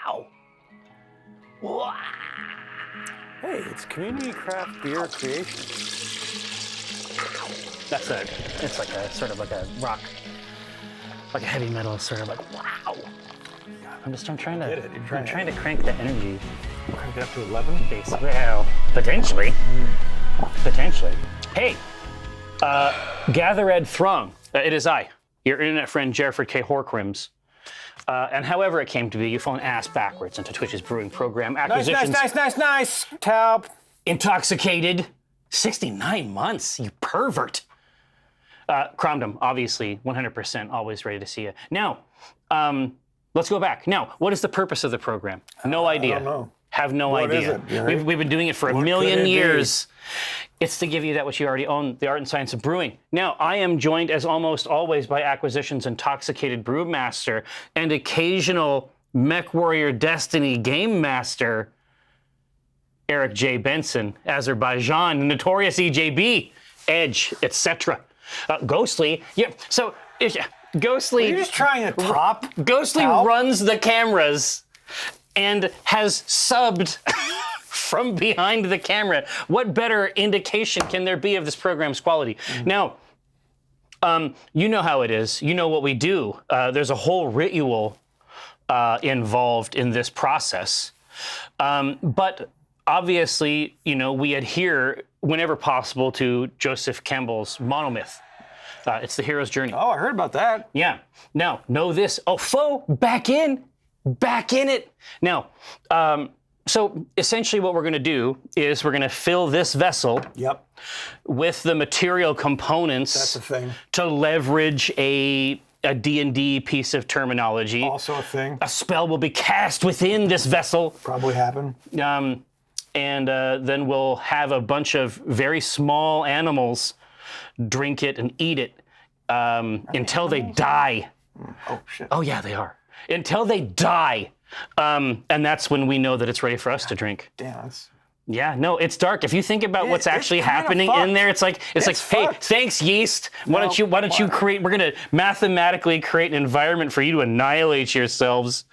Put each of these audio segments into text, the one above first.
Wow. Wow. Hey, it's community craft beer creation. It's like a sort of like a rock, like a heavy metal sort of like, wow. I'm trying to crank the energy. Crank it up to 11? Basically, well, potentially. Potentially. Hey, Gather Ed Throng. It is I, your internet friend, Jerford K. Horcrims. And however it came to be, you've fallen ass backwards into Twitch's brewing program. Acquisitions. Nice. Taup. Intoxicated. 69 months, you pervert. Cromdom, obviously, 100% always ready to see you. Now, let's go back. Now, what is the purpose of the program? No idea. I don't know. Have no What idea. is it, We've been doing it for a million years. It's to give you that which you already own, the art and science of brewing. Now, I am joined, as almost always, by Acquisitions Intoxicated Brewmaster and occasional MechWarrior Destiny Game Master, Eric J. Benson, Azerbaijan, Notorious EJB, Edge, etc. Ghostly, yeah, so, Ghostly... You're just trying to top? Ghostly runs the cameras and has subbed from behind the camera. What better indication can there be of this program's quality? Now, you know how it is. You know what we do. There's a whole ritual involved in this process. But obviously, we adhere, whenever possible, to Joseph Campbell's monomyth. It's the hero's journey. Oh, I heard about that. Yeah. Now, know this. Oh, foe, back in it. Now, so essentially what we're going to do is we're going to fill this vessel with the material components. That's the thing. To leverage a D&D piece of terminology. Also a thing. A spell will be cast within this vessel. Probably happen. And then we'll have a bunch of very small animals drink it and eat it until they die. Oh, shit. Oh, yeah, they are. Until they die. And that's when we know that it's ready for us to drink. Damn, that's... Yeah, no, it's dark. If you think about what's actually happening in there, it's like, hey, thanks, yeast. Why don't you create? We're gonna mathematically create an environment for you to annihilate yourselves.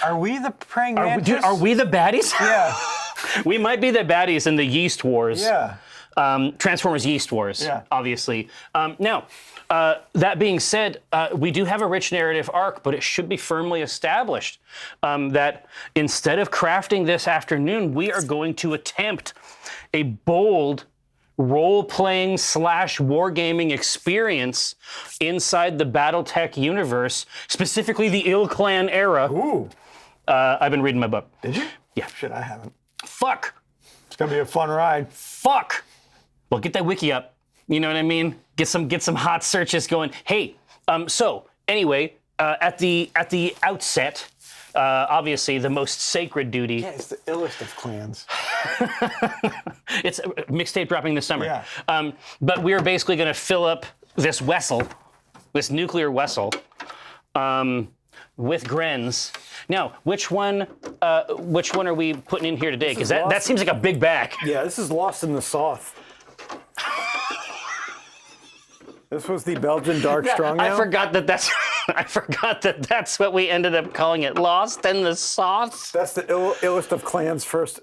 Are we the praying mantis? Are we the baddies? Yeah. We might be the baddies in the Yeast Wars. Yeah. Transformers Yeast Wars. Yeah. Obviously. Now, that being said, we do have a rich narrative arc, but it should be firmly established that instead of crafting this afternoon, we are going to attempt a bold role-playing / wargaming experience inside the BattleTech universe, specifically the Ill Clan era. Ooh. I've been reading my book. Did you? Yeah. Shit, I haven't. Fuck. It's gonna be a fun ride. Fuck. Well, get that wiki up. You know what I mean? Get some hot searches going. Hey, so anyway, at the outset, obviously the most sacred duty. Yeah, it's the illest of clans. It's a mixtape dropping this summer. Yeah. But we're basically going to fill up this vessel, this nuclear vessel, with Grens. Now, which one are we putting in here today? Because that seems like a big bag. Yeah, this is lost in the sauce. This was the Belgian dark strong ale? I forgot that that's what we ended up calling it. Lost in the sauce. That's the illest of clans first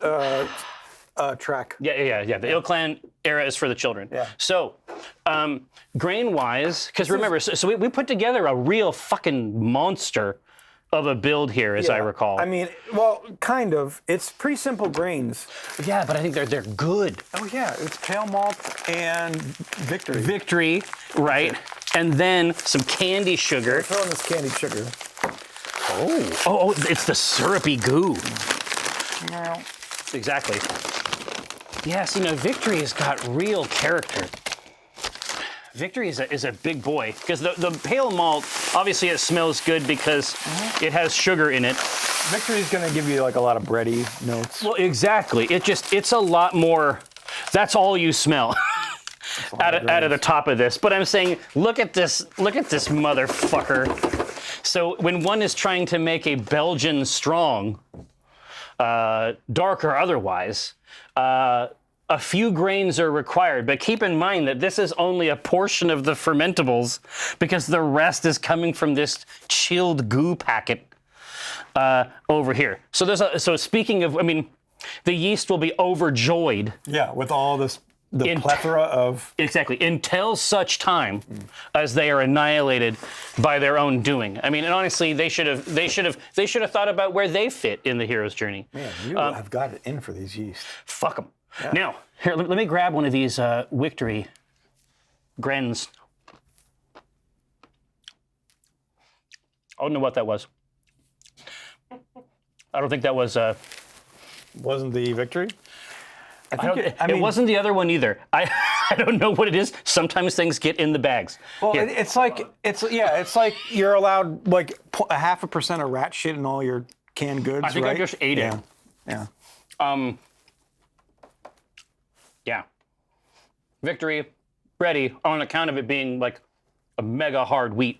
track. Yeah. The Ill Clan era is for the children. Yeah. So, grain-wise, because remember, so we put together a real fucking monster of a build here, as I recall. I mean, well, kind of. It's pretty simple grains. Yeah, but I think they're good. Oh yeah, it's pale malt and victory. Victory, right? And then some candy sugar. Throw in this candied sugar. Oh, it's the syrupy goo. No. Exactly. Yeah, see, now Victory has got real character. Victory is a big boy, because the pale malt, obviously it smells good because it has sugar in it. Victory's gonna give you like a lot of bready notes. Well, exactly. It's a lot more, that's all you smell out of the top of this. But I'm saying, look at this motherfucker. So when one is trying to make a Belgian strong, dark or otherwise, a few grains are required, but keep in mind that this is only a portion of the fermentables because the rest is coming from this chilled goo packet. over here. So speaking of, I mean, the yeast will be overjoyed. Yeah, with all this, the plethora of... Exactly, until such time as they are annihilated by their own doing. I mean, and honestly, they should have thought about where they fit in the hero's journey. Man, you have got it in for these yeast. Fuck them. Yeah. Now, here, let me grab one of these Victory Grens. I don't know what that was. I don't think that was... Wasn't the Victory? It wasn't the other one either. I don't know what it is. Sometimes things get in the bags. Well, it's like you're allowed like 0.5% of rat shit in all your canned goods. I think right? I just ate it. Yeah. Yeah. Victory, ready on account of it being like a mega hard wheat.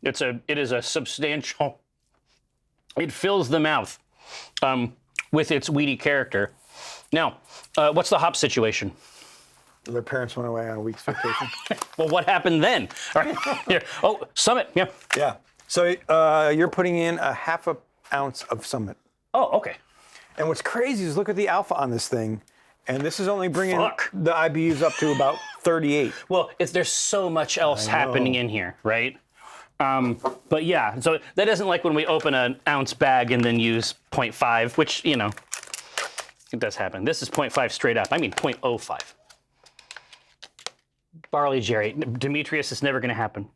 It is a substantial. It fills the mouth with its weedy character. Now, what's the hop situation? Their parents went away on a week's vacation. Well, what happened then? All right. Here. Oh, Summit. Yeah. Yeah. So you're putting in a 1/2 ounce of Summit. Oh, okay. And what's crazy is look at the alpha on this thing, and this is only bringing the IBUs up to about 38. Well, there's so much else happening in here, right? But yeah, so that isn't like when we open an ounce bag and then use 0.5, which, you know, it does happen. This is 0.5 straight up. I mean 0.05. Barley Jerry, Demetrius, it's never going to happen.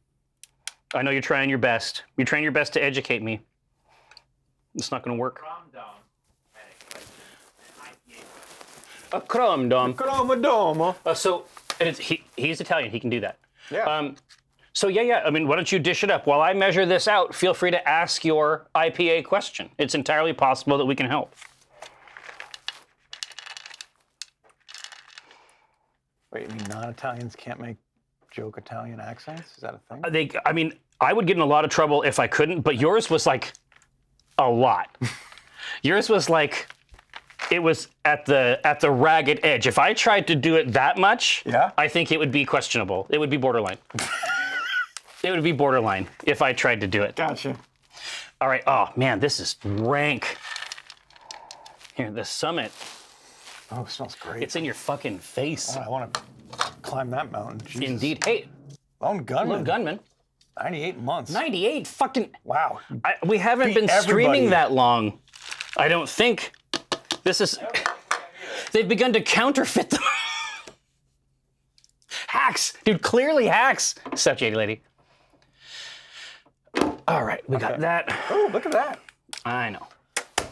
I know you're trying your best. You're trying your best to educate me. It's not going to work. A Cromdom. So he's Italian. He can do that. Yeah. So yeah. I mean, why don't you dish it up? While I measure this out, feel free to ask your IPA question. It's entirely possible that we can help. Wait, you mean non-Italians can't make joke Italian accents? Is that a thing? I mean, I would get in a lot of trouble if I couldn't, but yours was like a lot. Yours was like, it was at the ragged edge. If I tried to do it that much, I think it would be questionable. It would be borderline. It would be borderline if I tried to do it. Gotcha. All right. Oh man, this is rank. Here, the Summit. Oh, it smells great. It's in your fucking face. Oh, I want to climb that mountain. Jesus. Indeed. Hey, Lone Gunman. 98 months. 98 fucking. Wow. We haven't been streaming that long. I don't think. This is. They've begun to counterfeit them. Hacks, dude. Clearly hacks. Sup, Jady Lady. All right, we got that. Oh, look at that. I know.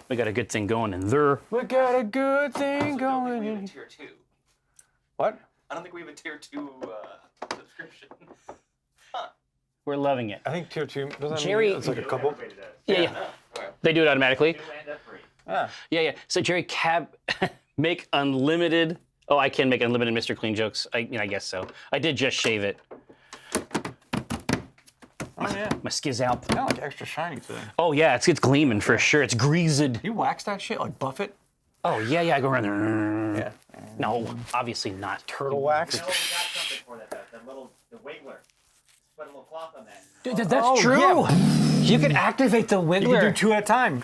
We got a good thing going in there. We got a good thing going in. Tier 2. What? I don't think we have a tier 2 subscription. We're loving it. I think tier 2 doesn't Jerry, mean it's like a couple. Yeah. They do it automatically. Yeah. Yeah. So Jerry, make unlimited. Oh, I can make unlimited Mr. Clean jokes. I guess so. I did just shave it. Oh yeah. My skiz out. Kind of like extra shiny today. Oh yeah, it's gleaming for sure. It's greased. You wax that shit like buff it? Oh yeah. I go around there. Yeah. No, obviously not. Turtle wax. No, we got something for that. The wiggler. Put a little cloth on that. Dude, that's true. Yeah. You can activate the wiggler. You can do 2 at a time.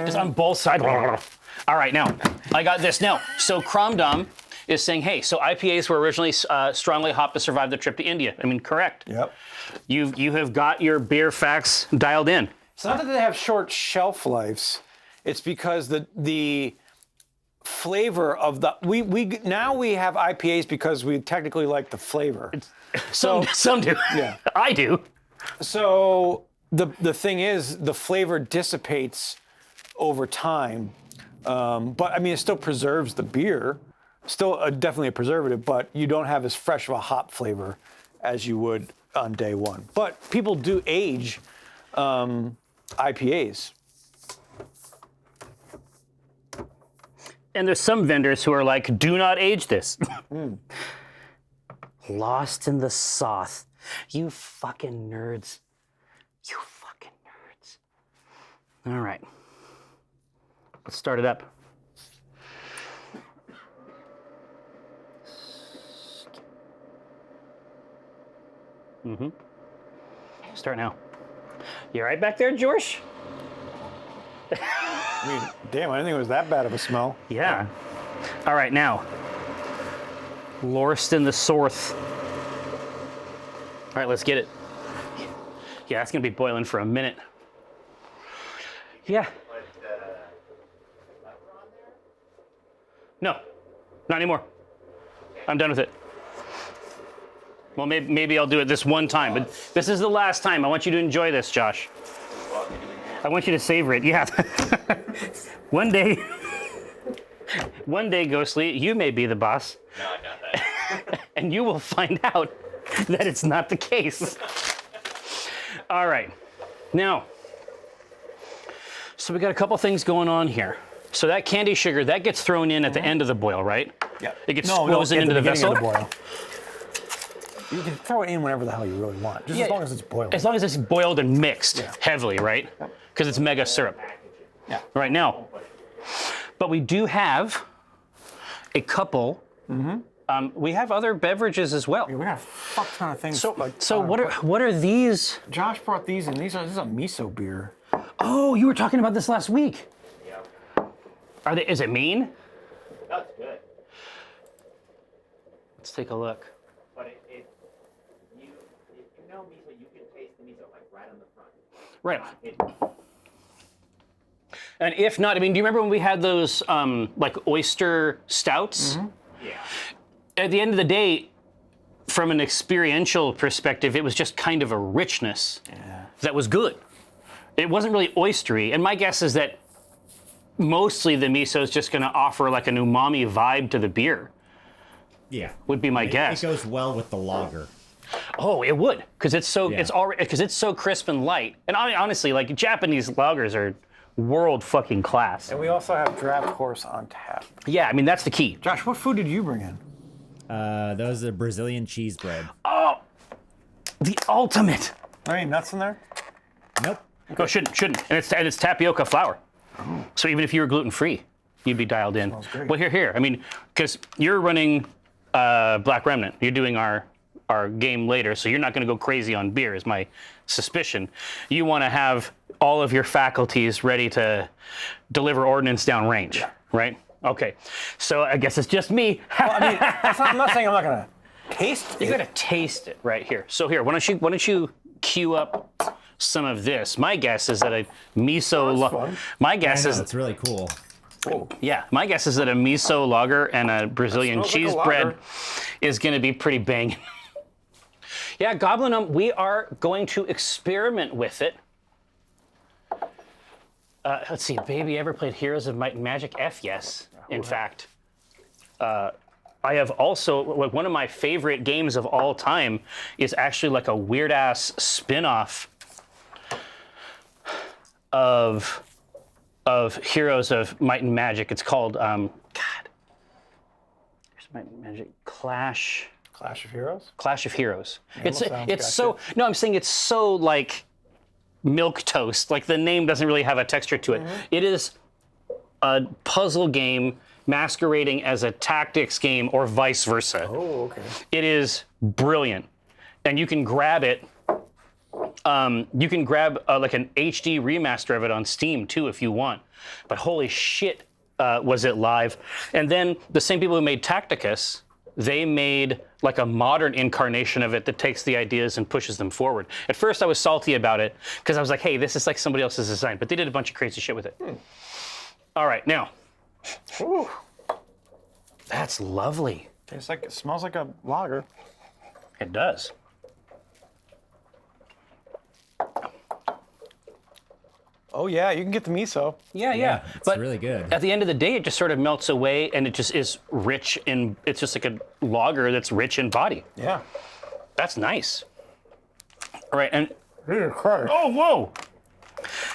Just on both sides. All right, now I got this. Now, so Cromdom is saying, hey, so IPAs were originally strongly hopped to survive the trip to India. I mean, correct. Yep. You have got your beer facts dialed in. It's not that they have short shelf lives. It's because the flavor of the now we have IPAs because we technically like the flavor. Some do. Yeah. I do. So the thing is, the flavor dissipates over time, but I mean it still preserves the beer. Still definitely a preservative, but you don't have as fresh of a hop flavor as you would on day one. But people do age IPAs. And there's some vendors who are like, do not age this. Lost in the sauce. You fucking nerds. You fucking nerds. All right. Let's start it up. Start now. You all right back there, George? I mean, damn, I didn't think it was that bad of a smell. Yeah. All right, now. Lorst in the Sorth. All right, let's get it. Yeah, it's gonna be boiling for a minute. Yeah. No, not anymore. I'm done with it. Well, maybe I'll do it this one time, but this is the last time. I want you to enjoy this, Josh. I want you to savor it. Yeah. One day, Ghostly, you may be the boss. No, I got that. And you will find out that it's not the case. All right. Now, so we got a couple things going on here. So that candy sugar, that gets thrown in at the end of the boil, right? Yeah. It gets frozen into the vessel. You can throw it in whenever the hell you really want, just as long as it's boiled. As long as it's boiled and mixed heavily, right? Because it's mega syrup. Yeah. Right now. But we do have a couple. We have other beverages as well. We got a fuck ton of things. So what are these? Josh brought these in. This is a miso beer. Oh, you were talking about this last week. Yeah. Is it mean? That's good. Let's take a look. But if you know miso, you can taste the miso like right on the front. Right. It, And if not, I mean, do you remember when we had those like oyster stouts? yeah. At the end of the day, from an experiential perspective, it was just kind of a richness that was good. It wasn't really oystery. And my guess is that mostly the miso is just going to offer like an umami vibe to the beer. Yeah. Would be my guess. It goes well with the lager. Oh, it would, because it's so crisp and light. And honestly, like Japanese lagers are world fucking class. And we also have draft horse on tap. Yeah, I mean that's the key. Josh, what food did you bring in? Those are Brazilian cheese bread. Oh, the ultimate. Are any nuts in there? Nope. Oh, shouldn't. And it's tapioca flour. So even if you were gluten free, you'd be dialed in. Smells great. Well, here. I mean, because you're running Black Remnant. You're doing our game later, so you're not going to go crazy on beer, is my suspicion. You want to have all of your faculties ready to deliver ordnance downrange, right? Okay. So I guess it's just me. Well, I mean, I'm not saying I'm not gonna taste it. You gotta taste it right here. So here, why don't you queue up some of this? My guess is that a miso. fun. My guess is It's really cool. yeah. My guess is that a miso lager and a Brazilian smells like a cheese lager. bread is gonna be pretty banging. Yeah, Goblin, we are going to experiment with it. Let's see, baby, ever played Heroes of Might and Magic? Yes, in fact. I have also, one of my favorite games of all time is actually like a weird ass spin-off of Heroes of Might and Magic. It's called, Heroes of Might and Magic, Clash Clash of Heroes? of Heroes. sounds I'm saying it's so like milk toast. Like the name doesn't really have a texture to it. It is a puzzle game masquerading as a tactics game or vice versa. Oh, okay. It is brilliant. And you can grab it. You can grab like an HD remaster of it on Steam too if you want. But holy shit, was it live. And then the same people who made Tacticus, they made like a modern incarnation of it that takes the ideas and pushes them forward. At first I was salty about it because I was like, hey, this is like somebody else's design, but they did a bunch of crazy shit with it. All right, now. Ooh. That's lovely. It smells like a lager. It does. Oh yeah, you can get the miso. Yeah. It's But really good. at the end of the day, it just sort of melts away and it just is rich in, it's just like a lager that's rich in body. Yeah. That's nice. All right, and, Jesus Christ. oh, whoa.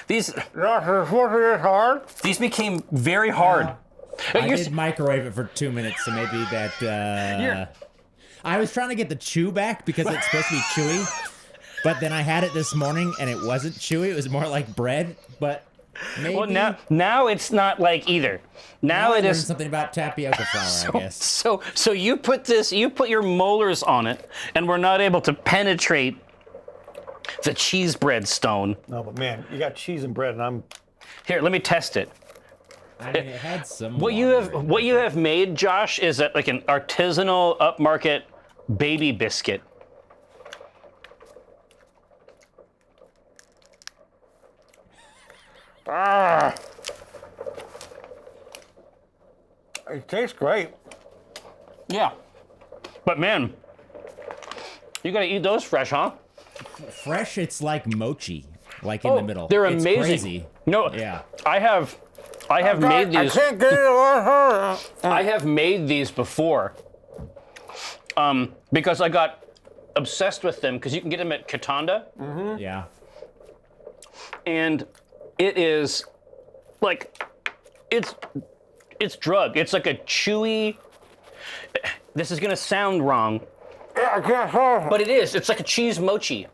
These Josh, it's supposed to get hard. became very hard. I You're- did microwave it for 2 minutes, so maybe that. I was trying to get the chew back because it's supposed to be chewy, but then I had it this morning and it wasn't chewy. It was more like bread, but maybe. well, now it's not like either. Now I it learned is. something about tapioca flour, I guess. So you put your molars on it, and we're not able to penetrate the cheese bread stone. No, but man, you got cheese and bread, and I'm Here, let me test it. I mean, it had some. What you have made, Josh, is like an artisanal upmarket baby biscuit. It tastes great. Yeah. But man, you gotta eat those fresh, huh? Fresh, it's like mochi, like in the middle. They're It's amazing. crazy. No, Yeah. I have made these. I can't get it on her. I have made these before. Because I got obsessed with them because you can get them at Katanda, Yeah. and it is like it's drug. It's like a chewy. This is gonna sound wrong, I can't have it. but it is. It's like a cheese mochi.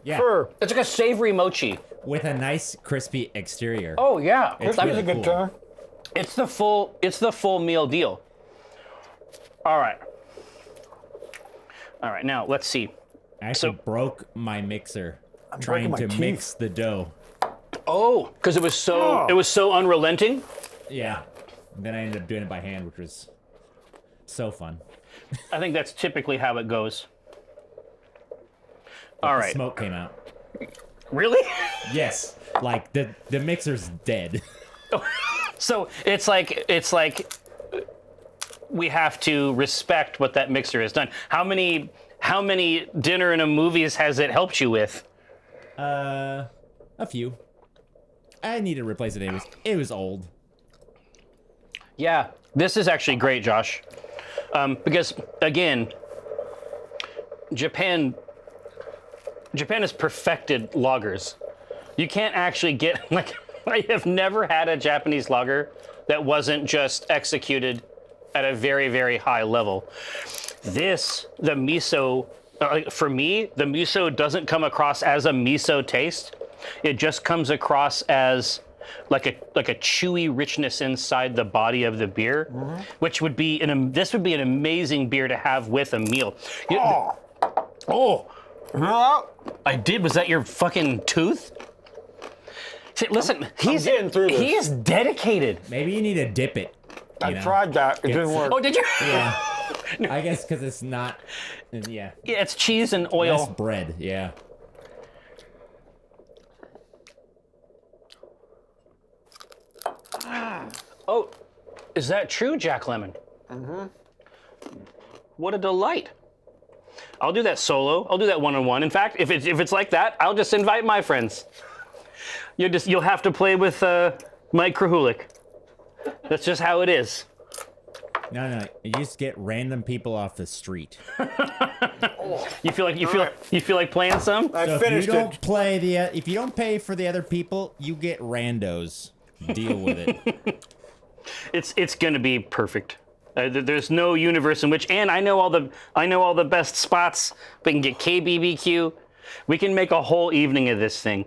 Yeah. Sure. It's like a savory mochi. With a nice crispy exterior. Oh yeah, It's That was really a good cool. turn. it's the full meal deal. All right. Now let's see. I actually So- broke my mixer breaking trying my to teeth. mix the dough. Oh, because it was so unrelenting. Yeah. And then I ended up doing it by hand, which was so fun. I think that's typically how it goes. All The right. smoke came out. Really? Yes. Like the mixer's dead. So it's like we have to respect what that mixer has done. How many dinner and a movies has it helped you with? A few. I need to replace it. It was old. Yeah, this is actually great, Josh. Because again, Japan has perfected lagers. You can't actually get like I have never had a Japanese lager that wasn't just executed at a very, very high level. The miso, for me, the miso doesn't come across as a miso taste. It just comes across as like a chewy richness inside the body of the beer, which would be this would be an amazing beer to have with a meal. I did. Was that your fucking tooth? See, listen, he's getting through this. He is dedicated. Maybe you need to dip it. I you know? tried that. It didn't work. Oh, did you? Yeah. I guess because it's not. Yeah. Yeah, it's cheese and Less oil. bread. Yeah. Oh, is that true, Jack Lemmon? What a delight. I'll do that solo. I'll do that one-on-one. In fact, if it's like that, I'll just invite my friends. You'll have to play with Mike Krahulik. That's just how it is. No. You just get random people off the street. You feel like playing some? I So if you finished don't it. play if you don't pay for the other people, you get randos. Deal with it. It's gonna be perfect. There's no universe in which, and I know all the best spots. We can get KBBQ. We can make a whole evening of this thing.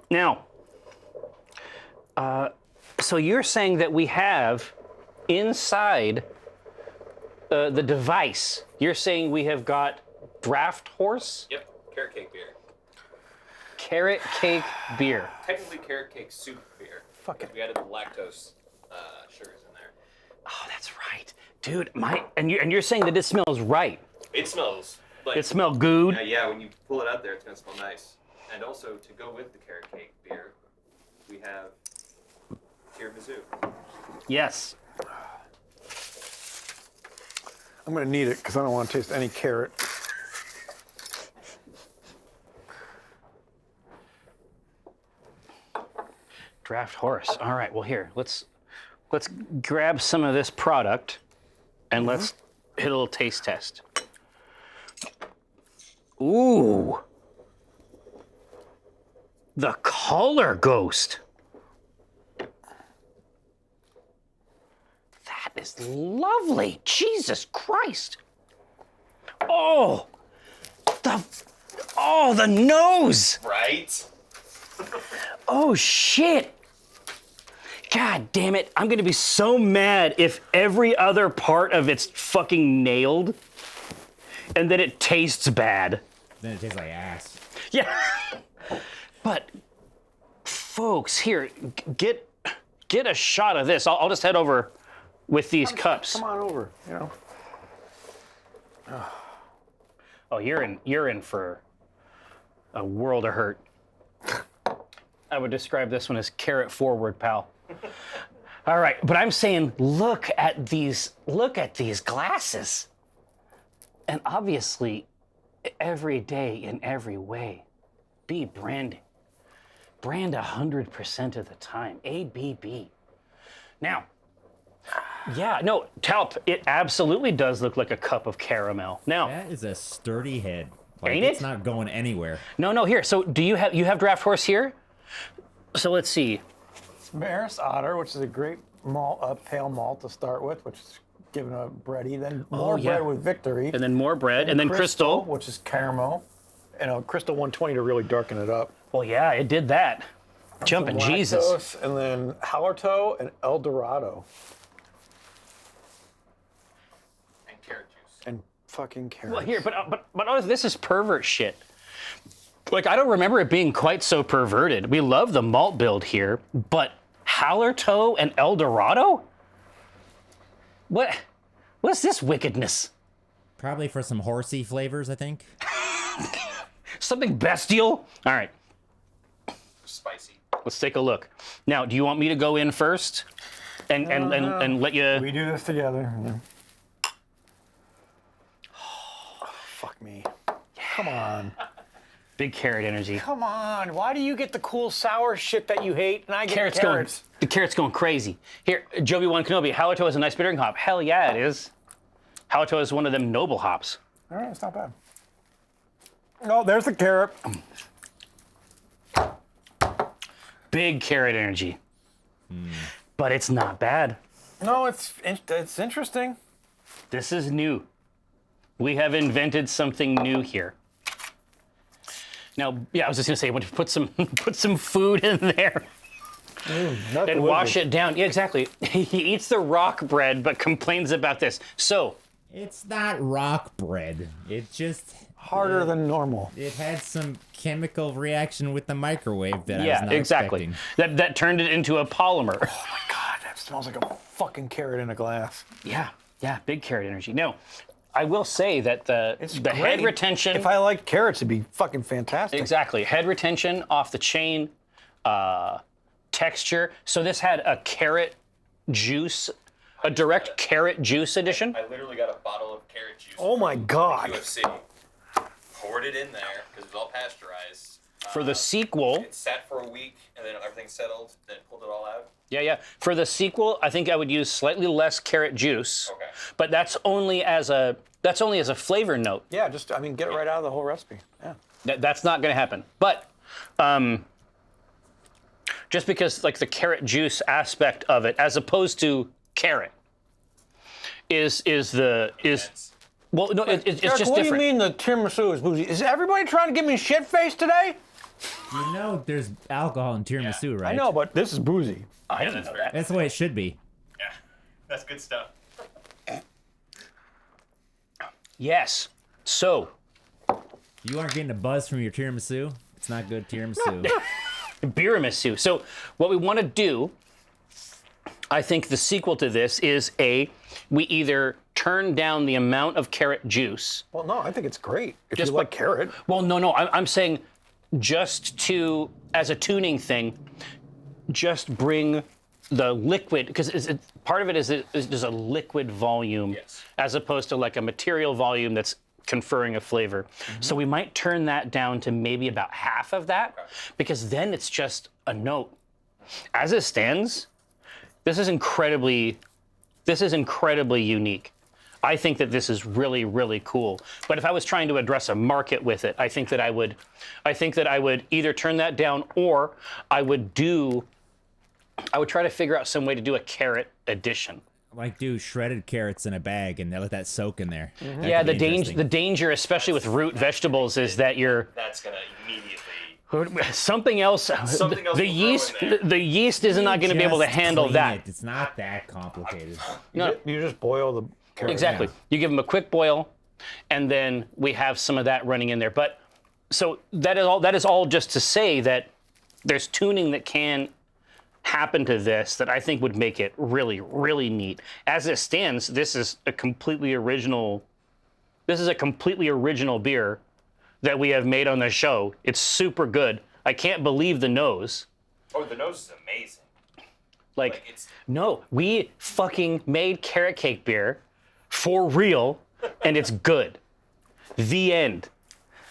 Now, so you're saying that we have inside the device. You're saying we have got draft horse Yep, carrot cake beer. carrot cake beer. Technically carrot cake soup beer. Fuck it. We added the lactose sugars in there. Oh, that's right, dude. And you're saying that it smells right. It smells like It smells good. yeah, when you pull it out there, it's gonna smell nice. And also to go with the carrot cake beer, we have tiramisu. Yes. I'm gonna need it because I don't want to taste any carrot. Draft horse. All right. Well, here let's grab some of this product, and let's hit a little taste test. Ooh. The color ghost. That is lovely. Jesus Christ. Oh. The nose. Right? Oh shit. God damn it. I'm gonna be so mad if every other part of it's fucking nailed and then it tastes bad. Then it tastes like ass. Yeah. But folks, here, get a shot of this. I'll just head over with these cups. Come on over. You know. Oh, you're in for a world of hurt. I would describe this one as carrot forward, pal. All right, but I'm saying look at these glasses. And obviously, every day in every way, be branding. Brand 100% of the time. ABB. Now, yeah, no, Talp, it absolutely does look like a cup of caramel. Now, That is a sturdy head. Like, Ain't it's it? not going anywhere. no, here. So do you have Draft Horse here? So let's see. Maris Otter, which is a great malt, pale malt to start with, which is giving a bready. Then more yeah. bread with Victory. And then more bread, and then Crystal. which is caramel. And a Crystal 120 to really darken it up. Well, yeah, it did that. Jumping Some Jesus. lactose, and then Hallertau and El Dorado. And carrot juice. And fucking carrots. Well, here, but this is pervert shit. Like, I don't remember it being quite so perverted. We love the malt build here, but Hallertau and El Dorado? What's this wickedness? Probably for some horsey flavors, I think. Something bestial? All right, Spicy. let's take a look. Now, do you want me to go in first and let you? We do this together. Yeah. Oh, fuck me. Come on. Big carrot energy. Come on. Why do you get the cool sour shit that you hate and I get carrots? The carrot's going crazy. Here, Jovi One Kenobi, Hallertau is a nice bittering hop. Hell yeah, it is. Hallertau is one of them noble hops. All right, it's not bad. Oh, there's the carrot. Big carrot energy. But it's not bad. No, it's interesting. This is new. We have invented something new here. Now, yeah, I was just gonna say, when you put some food in there and wash it down. Yeah, exactly. He eats the rock bread, but complains about this. So It's not rock bread. It just Harder than normal. it had some chemical reaction with the microwave that I was yeah, not exactly. expecting. That turned it into a polymer. Oh my God, that smells like a fucking carrot in a glass. Yeah, big carrot energy. No, I will say that the head retention. If I liked carrots, it'd be fucking fantastic. Exactly. Head retention, off the chain, texture. So this had a carrot juice, a direct carrot juice edition. I literally got a bottle of carrot juice. Oh my God. UFC. Poured it in there because it was all pasteurized. For the sequel, It sat for a week and then everything settled. Then pulled it all out. yeah. For the sequel, I think I would use slightly less carrot juice. Okay. But that's only as a flavor note. Yeah, get it right out of the whole recipe. Yeah. That's not going to happen. But just because like the carrot juice aspect of it, as opposed to carrot, is well, no, it's Eric, just what different. do you mean the tiramisu is boozy? Is everybody trying to give me shit face today? You know there's alcohol in tiramisu, right? I know, but this is boozy. I didn't know that. That's the way it should be. Yeah, that's good stuff. Yes. So, You aren't getting a buzz from your tiramisu. It's not good tiramisu. Biramisu. So, what we want to do, I think the sequel to this is we either turn down the amount of carrot juice. Well, no, I think it's great. If Just you like what- carrot. Well, no, I'm saying just to, as a tuning thing, just bring the liquid, because part of it is there's a liquid volume Yes. as opposed to like a material volume that's conferring a flavor. So we might turn that down to maybe about half of that, because then it's just a note. As it stands, this is incredibly unique. I think that this is really, really cool. But if I was trying to address a market with it, I think that I would either turn that down, or I would try to figure out some way to do a carrot edition. Like do shredded carrots in a bag and let that soak in there. That Yeah, could be interesting. the danger, especially with root vegetables, is that That's gonna immediately. something else. Something else The will grow yeast, in there. the yeast is not going to be able to Just handle clean that. it. It's not that complicated. No, You just boil the carrot. exactly. You give them a quick boil, and then we have some of that running in there. But so that is all just to say that there's tuning that can happen to this that I think would make it really, really neat. As it stands, this is a completely original beer that we have made on the show. It's super good. I can't believe the nose. Oh, the nose is amazing. Like it's no, we fucking made carrot cake beer for real, and it's good. The end.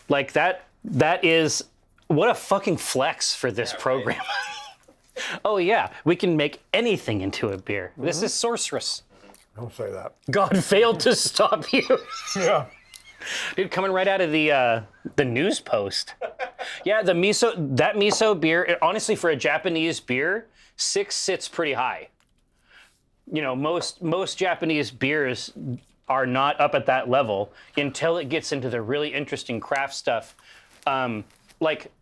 Like that is what a fucking flex for this program. Right. Oh yeah, we can make anything into a beer. This is sorceress. Don't say that. God failed to stop you. Yeah. Dude, coming right out of the news post. Yeah, that miso beer, honestly, for a Japanese beer, 6 sits pretty high. You know, most Japanese beers are not up at that level until it gets into the really interesting craft stuff. Like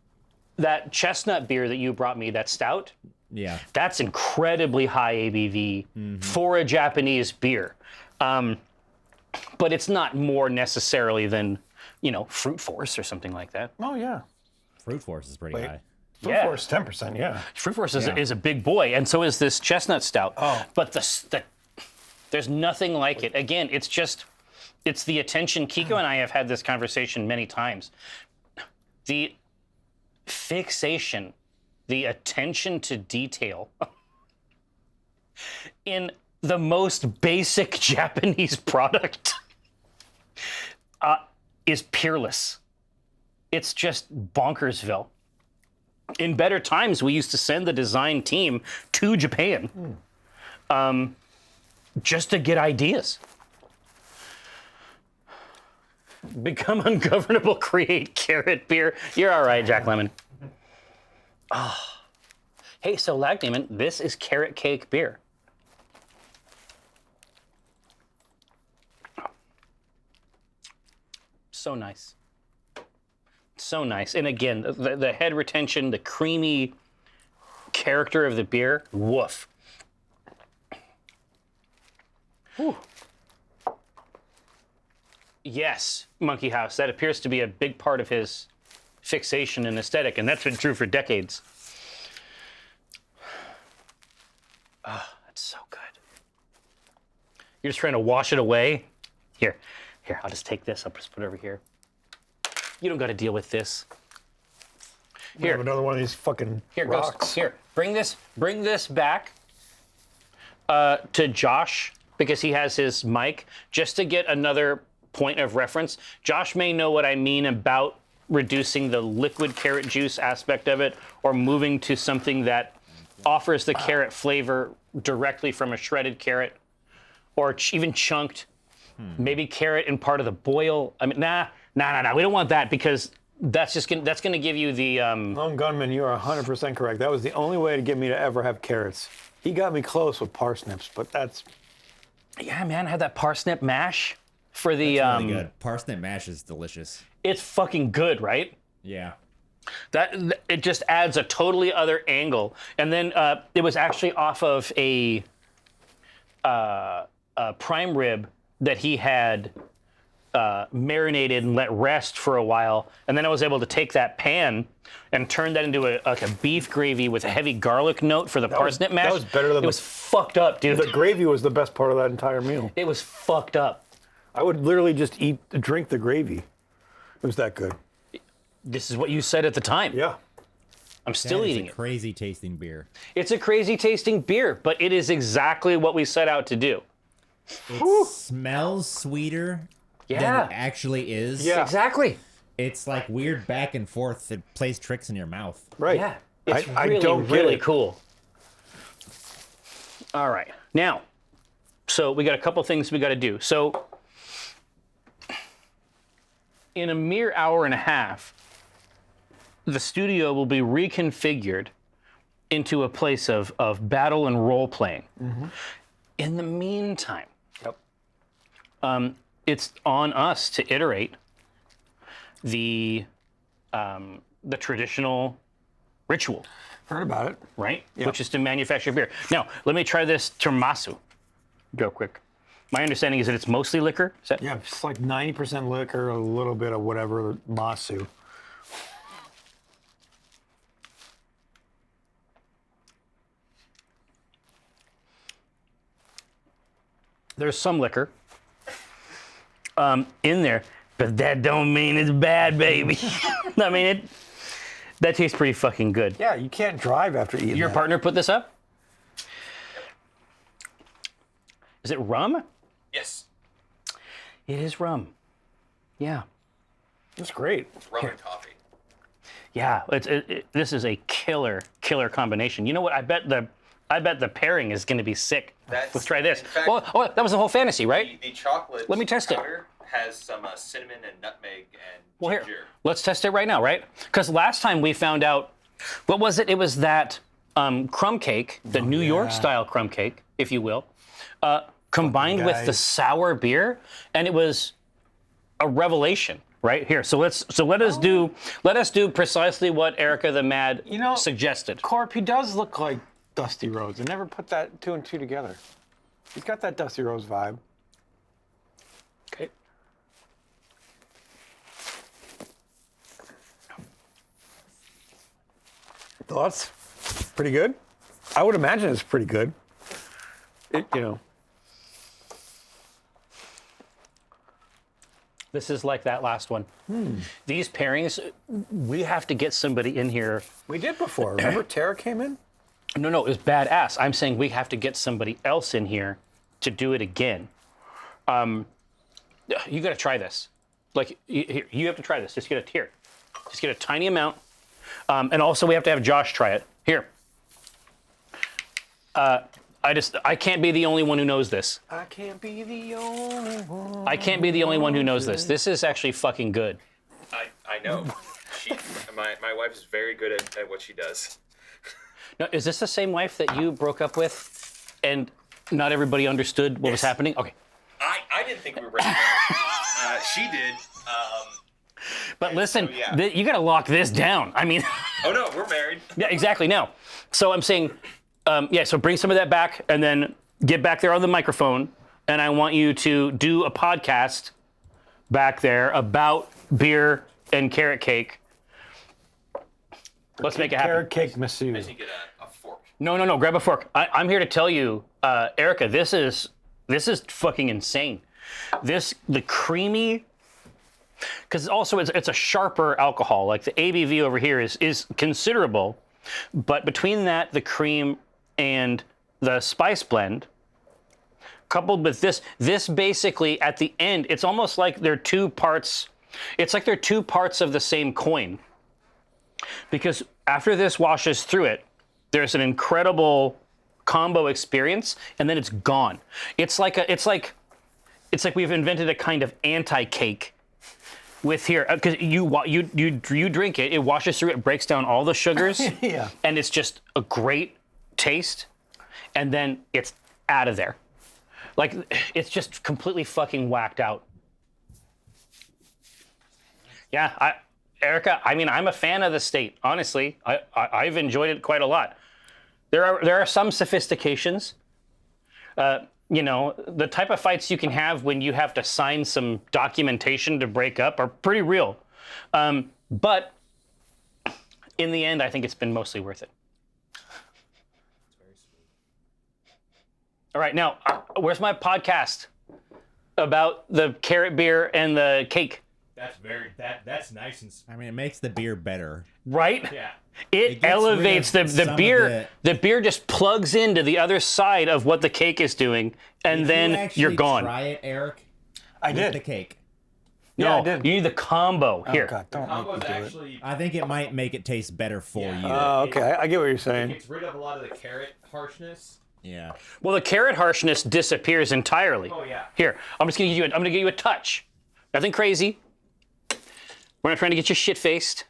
that chestnut beer that you brought me, that stout. Yeah. That's incredibly high ABV for a Japanese beer. But it's not more necessarily than, Fruit Force or something like that. Oh, yeah. Fruit Force is pretty high. Fruit Force 10%, yeah. Fruit Force is a big boy, and so is this chestnut stout. Oh. But there's nothing like it. Again, it's the attention. Kiko and I have had this conversation many times. The fixation, the attention to detail in the most basic Japanese product is peerless. It's just bonkersville. In better times, we used to send the design team to Japan just to get ideas. Become ungovernable, create carrot beer. You're all right, Jack Lemmon. Oh. Hey, so Lag Demon, this is carrot cake beer. So nice. So nice. And again, the head retention, the creamy character of the beer, woof. Whew. Yes, Monkey House. That appears to be a big part of his fixation and aesthetic, and that's been true for decades. Oh, that's so good. You're just trying to wash it away? Here, I'll just take this. I'll just put it over here. You don't got to deal with this. We have another one of these fucking rocks. Ghost. Here, bring this back to Josh, because he has his mic, just to get another point of reference. Josh may know what I mean about reducing the liquid carrot juice aspect of it, or moving to something that offers the carrot flavor directly from a shredded carrot, or even chunked. Maybe carrot in part of the boil. I mean, nah. We don't want that, because that's gonna give you the. Lone Gunman, you are 100% correct. That was the only way to get me to ever have carrots. He got me close with parsnips, but that's. Yeah, man, I had that parsnip mash for the. That's really good. Parsnip mash is delicious. It's fucking good, right? Yeah. That it just adds a totally other angle, and then it was actually off of a prime rib that he had marinated and let rest for a while, and then I was able to take that pan and turn that into a beef gravy with a heavy garlic note for the parsnip mash. That was better than it was fucked up, dude. The gravy was the best part of that entire meal. It was fucked up. I would literally just drink the gravy. It was that good. This is what you said at the time. Yeah. I'm still eating It's it. a crazy tasting beer. It's a crazy tasting beer, but it is exactly what we set out to do. It smells sweeter than it actually is. Yeah. Exactly. It's like weird back and forth. It plays tricks in your mouth. Right. Yeah. It's I really, don't get really it. cool. All right. Now, so we got a couple things we got to do. So in a mere hour and a half, the studio will be reconfigured into a place of battle and role playing. In the meantime, it's on us to iterate the traditional ritual, Heard about it. right? Which is to manufacture beer. Now, let me try this termasu. Go quick. My understanding is that it's mostly liquor. Is that? Yeah, it's like 90% liquor, a little bit of whatever masu. There's some liquor in there, but that don't mean it's bad, baby. I mean, that tastes pretty fucking good. Yeah, you can't drive after eating Your that. partner put this up? Is it rum? Yes. It is rum. Yeah. That's great. Rum and coffee. Yeah, this is a killer combination. You know what? I bet the pairing is going to be sick. Let's try this. In fact, oh, that was the whole fantasy, right? The chocolate Let me test it. powder has some cinnamon and nutmeg and Well, ginger. here, let's test it right now, right? Because last time we found out, what was it? It was that crumb cake, the New York style crumb cake, if you will, combined with the sour beer, and it was a revelation. Right here, so let us do precisely what Erica the Mad suggested. Corp, he does look like Dusty Rhodes. I never put that 2 and 2 together. He's got that Dusty Rhodes vibe. Okay. Thoughts? Pretty good? I would imagine it's pretty good. This is like that last one. These pairings, we have to get somebody in here. We did before. Remember Tara came in? No, it was badass. I'm saying we have to get somebody else in here to do it again. You got to try this. Like, you have to try this. Just get a tiny amount. And also we have to have Josh try it. Here. I can't be the only one who knows this. I can't be the only one. I can't be the only one who knows this. This is actually fucking good. I know. My wife is very good at what she does. Now, is this the same wife that you broke up with and not everybody understood what was happening? Okay. I didn't think we were ready. She did. But listen, so, yeah. you got to lock this down. I mean, Oh no, we're married. yeah, exactly. Now, so I'm saying, so bring some of that back and then get back there on the microphone. And I want you to do a podcast back there about beer and carrot cake. Let's make it happen. Carrot cake Miso. I need to get a fork. No, grab a fork. I'm here to tell you, Erica, this is fucking insane. The creamy, because also it's a sharper alcohol. Like the ABV over here is considerable, but between that, the cream and the spice blend, coupled with this basically at the end, it's almost like they're two parts. It's like they're two parts of the same coin. Because after this washes through it, there's an incredible combo experience, and then it's gone. It's like we've invented a kind of anti-cake with here, because you drink it, it washes through, it breaks down all the sugars, Yeah. and it's just a great taste, and then it's out of there. Like, it's just completely fucking whacked out. Yeah, Erica, I mean, I'm a fan of the state, honestly. I've enjoyed it quite a lot. There are some sophistications. The type of fights you can have when you have to sign some documentation to break up are pretty real. But in the end, I think it's been mostly worth it. All right, now, where's my podcast about the carrot beer and the cake? That's nice and. I mean, it makes the beer better. Right? Yeah. It gets elevates rid of the some of beer. The beer just plugs into the other side of what the cake is doing, and Did then you actually you're gone. Try it, Eric. I With did. the cake. No, Yeah, I did. you need the combo. Here. Oh, God, don't make me Combo's do it. actually I think it might make it taste better for you. Oh, okay. I get what you're saying. gets rid of a lot of the carrot harshness. Yeah. Well, the carrot harshness disappears entirely. Oh yeah. Here, I'm gonna give you a touch. Nothing crazy. We're not trying to get you shit-faced.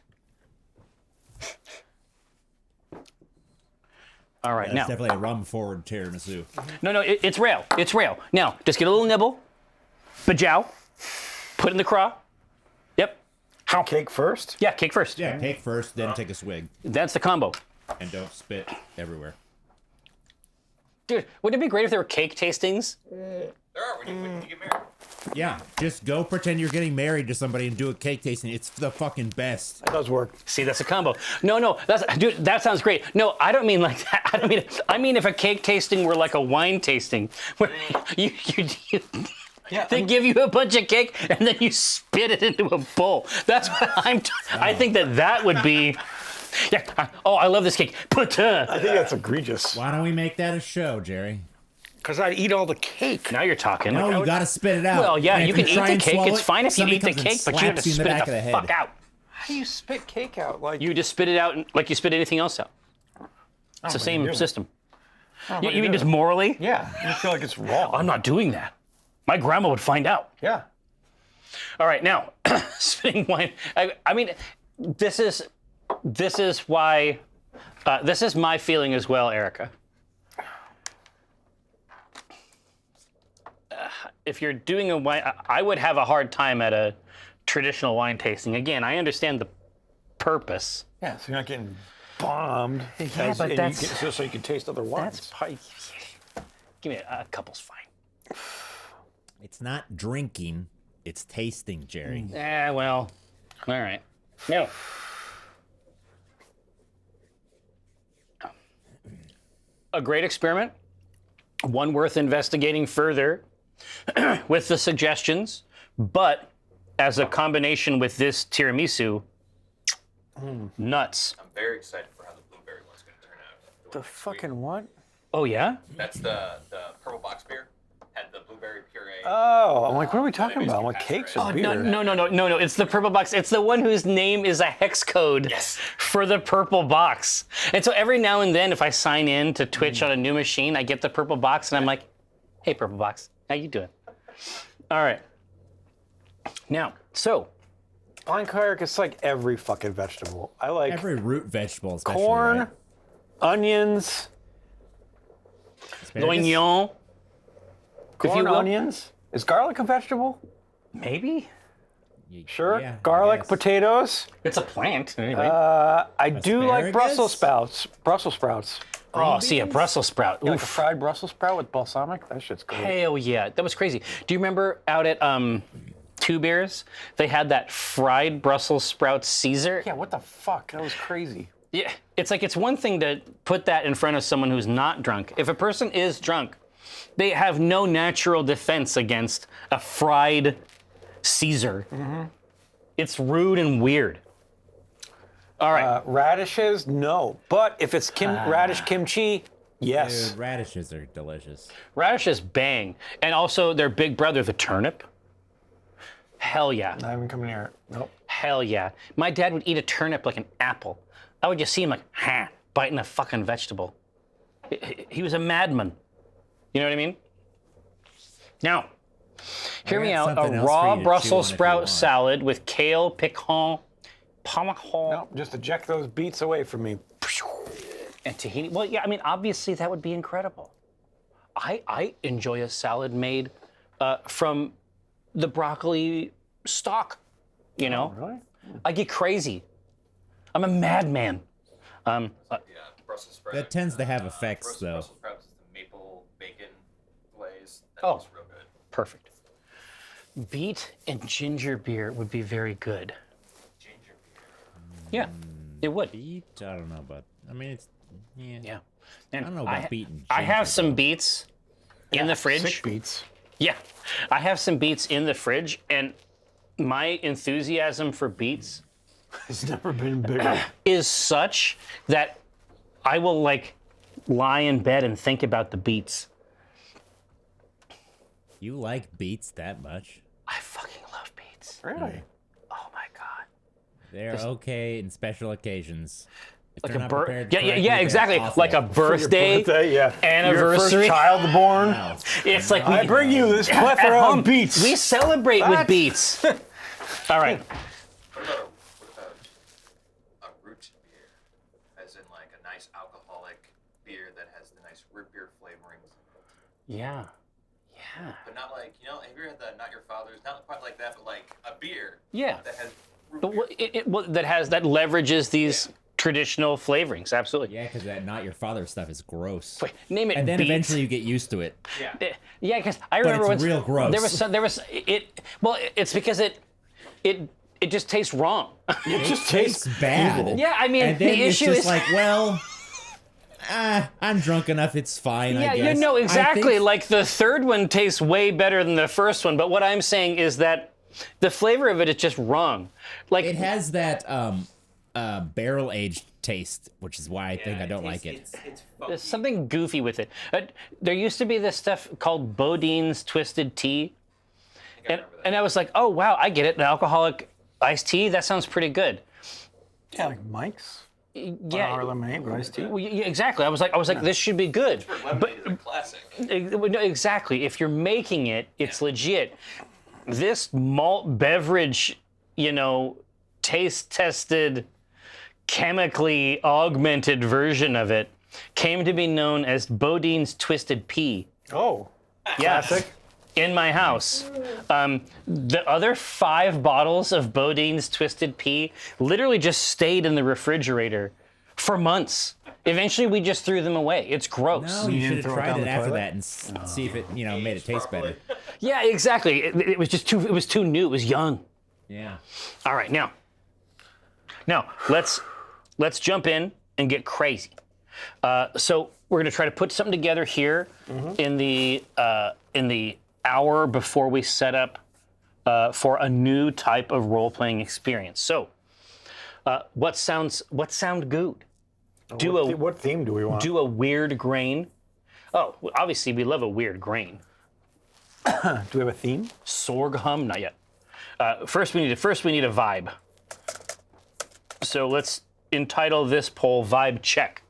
All right, That's now. definitely a rum-forward tiramisu. No, it's rail. It's rail. Now, just get a little nibble. Bajow. Put it in the craw. Yep. How? Cake first? Yeah, cake first. Yeah, cake first, then take a swig. That's the combo. And don't spit everywhere. Dude, wouldn't it be great if there were cake tastings? There are when you get married. Yeah, just go pretend you're getting married to somebody and do a cake tasting. It's the fucking best. That does work. See, that's a combo. No, dude, that sounds great. No, I don't mean like that. I mean if a cake tasting were like a wine tasting, where they give you a bunch of cake and then you spit it into a bowl. That's what I think that would be. Yeah. Oh, I love this cake. I think that's egregious. Why don't we make that a show, Jerry? Because I'd eat all the cake. Now you're talking. No, you gotta spit it out. Well, yeah, And you if can eat try the and cake. swallow It's fine if you somebody eat the comes and cake, but you have to slaps you in spit back it of the head. fuck out. How do you spit cake out? Like You just spit it out like you spit anything else out. It's the same system. You mean just morally? Yeah, I feel like it's wrong. I'm not doing that. My grandma would find out. Yeah. All right, now spitting wine. I mean, this is why. This is my feeling as well, Erica. If you're doing a wine, I would have a hard time at a traditional wine tasting. Again, I understand the purpose. Yeah, so you're not getting bombed. Yeah, but that's so you can taste other wines. that's probably. Give me a couple's fine. It's not drinking, it's tasting, Jerry. Yeah, well, all right. No. A great experiment, one worth investigating further with the suggestions, but as a combination with this tiramisu, nuts. I'm very excited for how the blueberry one's going to turn out. The fucking what? Oh, yeah? That's the purple box beer. Had the blueberry puree. Oh, I'm like, what are we talking about? I'm like, cakes or beer? No. It's the purple box. It's the one whose name is a hex code for the purple box. And so every now and then, if I sign in to Twitch on a new machine, I get the purple box and I'm like, hey, purple box, how you doing? All right. Now, so. Pine Eric, it's like every fucking vegetable. I like Every root vegetable, especially. corn, right? onions, Asparagus? L'oignon. corn, you will. onions. Is garlic a vegetable? Maybe. Sure. Yeah, I garlic, guess. potatoes. It's a plant. Anyway. I do like Asparagus? Brussels sprouts. Brussels sprouts. Oh, see, a Brussels sprout. Like a Oof. fried Brussels sprout with balsamic. That shit's good. Hell yeah. That was crazy. Do you remember out at Two Bears, they had that fried Brussels sprout Caesar? Yeah, what the fuck? That was crazy. Yeah. It's like, it's one thing to put that in front of someone who's not drunk. If a person is drunk, they have no natural defense against a fried Caesar. Mm-hmm. It's rude and weird. All right. Radishes, no. But if it's radish kimchi, yes. Dude, radishes are delicious. Radishes bang. And also their big brother, the turnip. Hell yeah. Not even coming near it. Nope. Hell yeah. My dad would eat a turnip like an apple. I would just see him like, biting a fucking vegetable. He was a madman. You know what I mean? Now, hear me got out. something A else raw for you to chew Brussels on if you sprout want. salad with kale, piquant, parmesan, No, just eject those beets away from me. and tahini. Well, yeah, I mean, obviously that would be incredible. I enjoy a salad made from the broccoli stalk, you know? Really? I get crazy. I'm a madman. Yeah, Brussels sprout. That tends to have effects, Brussels, though. Brussels sprouts is the maple bacon glaze. That Oh. tastes real good. Perfect. Beet and ginger beer would be very good. Ginger beer. Yeah, it would. Beet? I don't know about. I mean, it's. Yeah. Yeah. And I don't know about beet and I have ginger, some beets in the fridge. Sick beets. Yeah, I have some beets in the fridge, and my enthusiasm for beets It's never been bigger. is such that I will like lie in bed and think about the beets. You like beets that much? I fucking love beets. Really? Oh my god. They're okay in special occasions. If Like they're a not birth. prepared Yeah, correctly, yeah, they're exactly. awful. Like a birthday, yeah. anniversary. Your first child born. No. It's like I bring you this plethora home, of beets. We celebrate with What? beets. All right. What about a root beer? As in like a nice alcoholic beer that has the nice root beer flavorings. Yeah. Yeah. But not like, you know, have you ever had the Not Your Father's? Not quite like that, but like a beer Yeah. that has root But beer. that leverages these traditional flavorings. Absolutely. Yeah, because that not your father stuff is gross. Wait, name it. And then beets. eventually you get used to it. Yeah. Yeah, because I But remember it's real gross. there was it. Well, it's because it just tastes wrong. It just Tastes bad. Yeah, I mean, And then the it's issue just is like, well, I'm drunk enough. It's fine. yeah, I guess. you know I exactly. think- Like the third one tastes way better than the first one. But what I'm saying is that the flavor of it is just wrong. Like It has that barrel aged taste, which is why I think I don't like it. It's there's funky. something goofy with it. There used to be this stuff called Bodine's Twisted Tea, and I was like, oh wow, I get it. An alcoholic iced tea. That sounds pretty good. Yeah, like Mike's. Yeah. Or lemonade, or iced tea. Well, yeah, exactly. I was like, this should be good. Lemonade is a classic. No, exactly. If you're making it, it's legit. This malt beverage, taste tested, chemically augmented version of it came to be known as Bodine's Twisted Pea. Oh, Yes. classic. In my house. The other 5 bottles of Bodine's Twisted Pea literally just stayed in the refrigerator for months. Eventually, we just threw them away. It's gross. No, you You should didn't have throw it tried down it the after toilet? that and see if it, made it taste better. Yeah, exactly. It was just too. It was too new. It was young. Yeah. All right, now let's jump in and get crazy. So we're gonna try to put something together here in the hour before we set up for a new type of role-playing experience. So, what sound good? What theme do we want? Do a weird grain. Oh, well, obviously we love a weird grain. Do we have a theme? Sorghum, not yet. First we need a vibe. So let's entitle this poll "Vibe Check."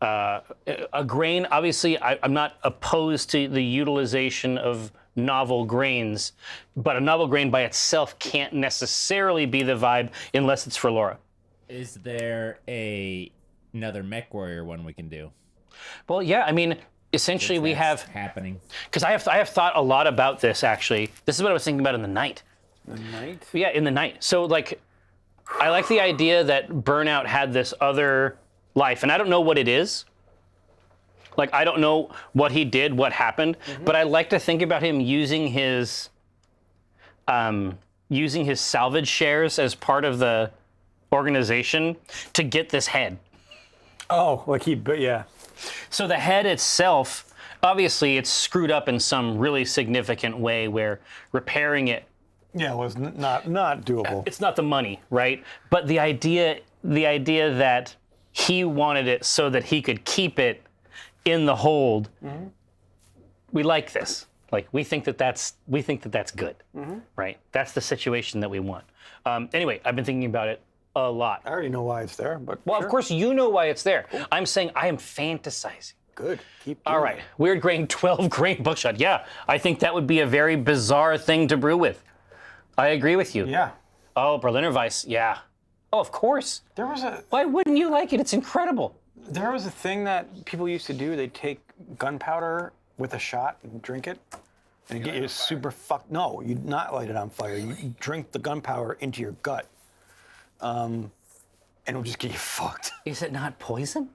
A grain, obviously, I'm not opposed to the utilization of novel grains, but a novel grain by itself can't necessarily be the vibe unless it's for Laura. Is there another MechWarrior one we can do? Well, yeah, I mean, essentially we That's have, happening. because I have thought a lot about this actually. This is what I was thinking about in the night. The night. Yeah, in the night. So like, I like the idea that Burnout had this other life, and I don't know what it is. Like, I don't know what he did, what happened, but I like to think about him using his salvage shares as part of the organization to get this head. Oh, but yeah. So the head itself, obviously, it's screwed up in some really significant way where repairing it, Yeah, it was not doable. it's not the money, right? But the idea that he wanted it so that he could keep it in the hold. We like this. Like, we think that that's good, right? That's the situation that we want. Anyway, I've been thinking about it a lot. I already know why it's there, but Well, sure. of course, you know why it's there. I'm saying I am fantasizing. Good. Keep All doing right, it. weird grain, 12 grain buckshot. Yeah, I think that would be a very bizarre thing to brew with. I agree with you. Yeah. Oh, Berliner Weiss, yeah. Oh, of course. There was a Why wouldn't you like it? It's incredible. thing that people used to do. They'd take gunpowder with a shot and drink it, and it'd get you super fucked. No, you'd not light it on fire. You drink the gunpowder into your gut, and it'll just get you fucked. Is it not poison?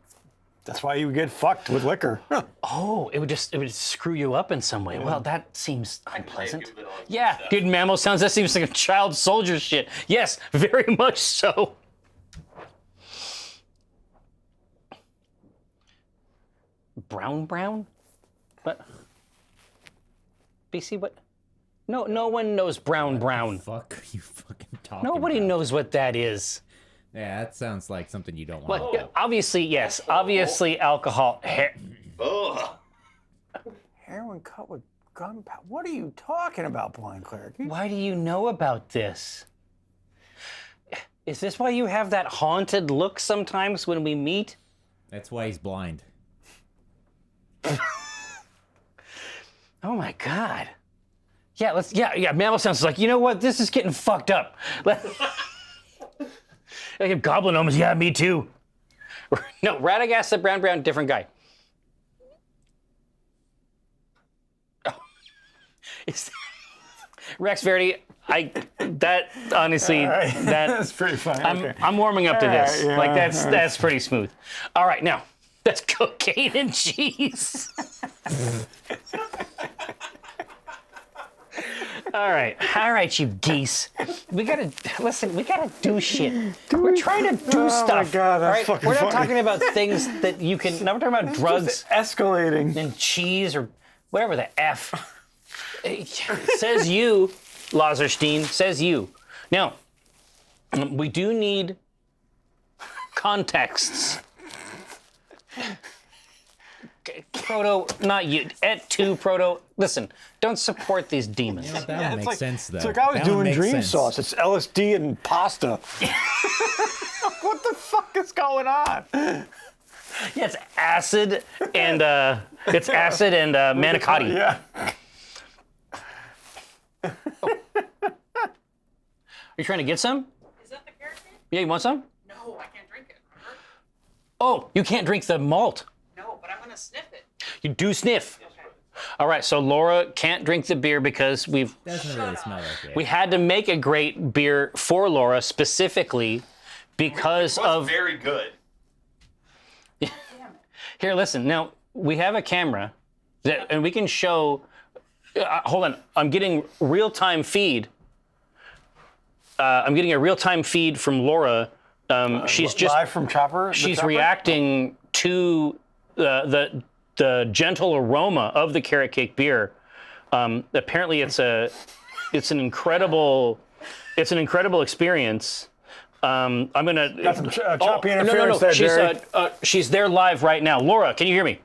That's why you get fucked with liquor. Oh, it would screw you up in some way. Well, that seems unpleasant. good with all this Yeah, stuff. dude, mammal sounds. That seems like a child soldier shit. Yes, very much so. Brown? What? BC, what? No one knows brown. Fuck are you fucking talking Nobody about? knows what that is. Yeah, that sounds like something you don't want. Well, yeah, obviously, yes. Obviously, alcohol. Ugh. Heroin cut with gunpowder. What are you talking about, blind cleric? Why do you know about this? Is this why you have that haunted look sometimes when we meet? That's why he's blind. Oh my God. Yeah, yeah, Mammal sounds like, you know what? This is getting fucked up. Like, Goblin Omens, yeah, me too. No, Radagast the brown, different guy. Oh. Rex Verdi, that honestly, that That's pretty funny. I'm warming up to this. yeah, Like that's pretty smooth. All right, now that's cocaine and cheese. All right, you geese. We gotta do shit. We're trying to do stuff. my God, that's all right? fucking We're not funny. talking about things that you can. Now we're talking about drugs Escalating. and cheese or whatever the F. Says you, Lazarstein. Says you. Now, we do need contexts. Proto, not you. Et tu, Proto. Listen, don't support these demons. That would make sense, though. It's like I was That would doing make dream sense. sauce. It's LSD and pasta. What the fuck is going on? Yeah, it's acid and manicotti. Yeah. Are you trying to get some? Is that the carrot cake? Yeah, you want some? No, I can't drink it. Remember? Oh, you can't drink the malt. No, but I'm gonna sniff it. You do sniff. Okay. All right, so Laura can't drink the beer because Doesn't really smell like it. we had to make a great beer for Laura specifically because It was of. very good. Damn it. Here, listen. Now we have a camera, and we can show. Hold on, I'm getting real-time feed. I'm getting a real-time feed from Laura. She's just live from Chopper. the she's Chopper? reacting to the gentle aroma of the carrot cake beer. Apparently, it's an incredible experience. I'm gonna Got some choppy no, interference there, Jerry. She's there live right now. Laura, can you hear me?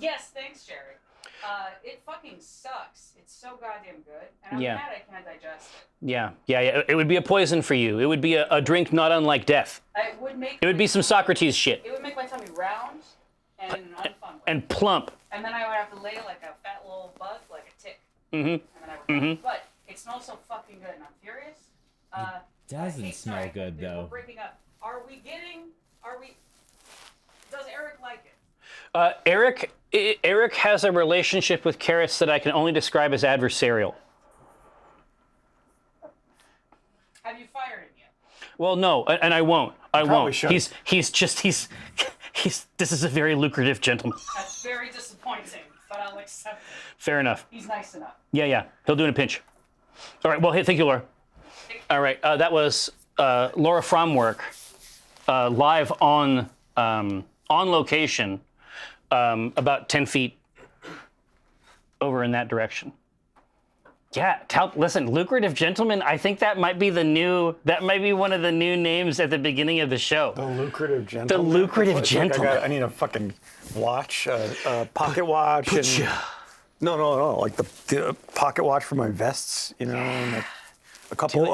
Yes, thanks, Jerry. It fucking sucks. It's so goddamn good, and I'm Yeah. mad I can't digest it. Yeah. It would be a poison for you. It would be a drink not unlike death. It would make. It would be some Socrates shit It would make my tummy round and unfun. and plump. And then I would have to lay like a fat little bug, like a tick. Mm-hmm. And then I would. But it smells so fucking good, and I'm furious. Doesn't Hey, smell sorry, good, we're though. breaking up. Does Eric like it? Eric has a relationship with carrots that I can only describe as adversarial. Have you fired him yet? Well, no, and I won't. I probably won't. should. He's this is a very lucrative gentleman. That's very disappointing, but I'll accept it. Fair enough. He's nice enough. Yeah. He'll do it in a pinch. All right. Well, hey, thank you, Laura. All right. That was Laura Fromwork live on location, about 10 feet over in that direction. Yeah, listen, lucrative gentleman. I think that might be one of the new names at the beginning of the show. The lucrative gentleman. The lucrative It's like gentleman. I need a fucking watch, a pocket watch. And, no. Like the pocket watch for my vests, and like a couple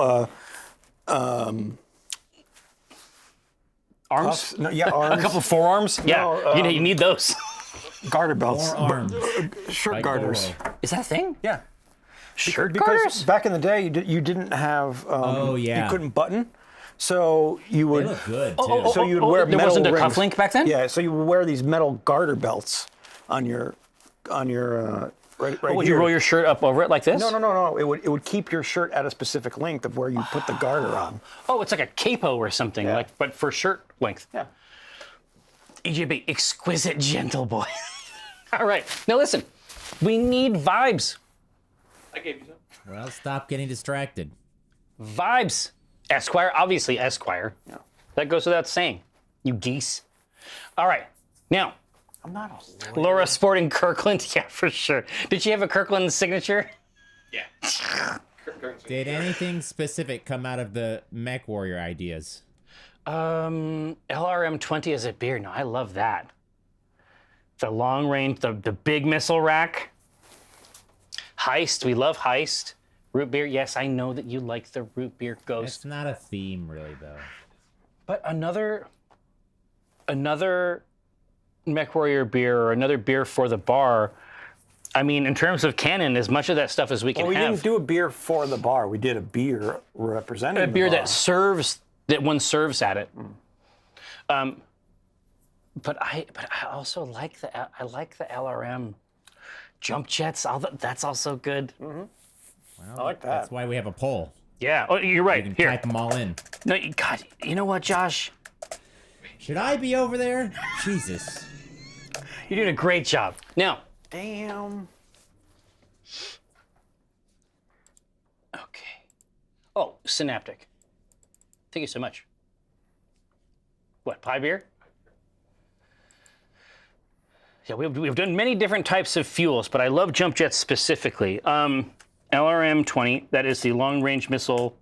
Arms? cuffs. No, yeah, arms. A couple forearms? Yeah, No, you need those. garter belts. More arms. Shirt Like garters. Goro. Is that a thing? Yeah. Shirt Because garters? back in the day, you didn't have. Oh, yeah. You couldn't button, so you They would. look good, too. So you would wear there metal wasn't a rings. cufflink back then? Yeah, so you would wear these metal garter belts on your right Would here. you roll your shirt up over it like this? No. It would keep your shirt at a specific length of where you put the garter on. Oh, it's like a capo or something, Yeah. but for shirt length. Yeah. EJB, exquisite gentle boy. All right, now listen, we need vibes. I gave you some. Well, stop getting distracted. Vibes. Esquire, obviously Esquire. Yeah. That goes without saying, you geese. All right, now, I'm not a Laura sporting Kirkland. Yeah, for sure. Did she have a Kirkland signature? Yeah. Did anything specific come out of the MechWarrior ideas? LRM 20 as a beer. No, I love that. The long range, the big missile rack. Heist, we love Heist. Root beer, yes, I know that you like the root beer ghost. It's not a theme, really, though. But another MechWarrior beer or another beer for the bar. I mean, in terms of canon, as much of that stuff as we can Well, we have. didn't do a beer for the bar. We did a beer representing A the beer bar. that one serves at it. But I also like the LRM Jump jets, that's also good. Well, I like that. That's why we have a poll. Yeah, oh, you're You right. can Here. type them all in. No, God, you know what, Josh? Should I be over there? Jesus. You're doing a great job. Now, Damn. okay. Oh, Synaptic. Thank you so much. What, pie beer? Yeah, we've done many different types of fuels, but I love jump jets specifically. LRM 20, that is the long range missile.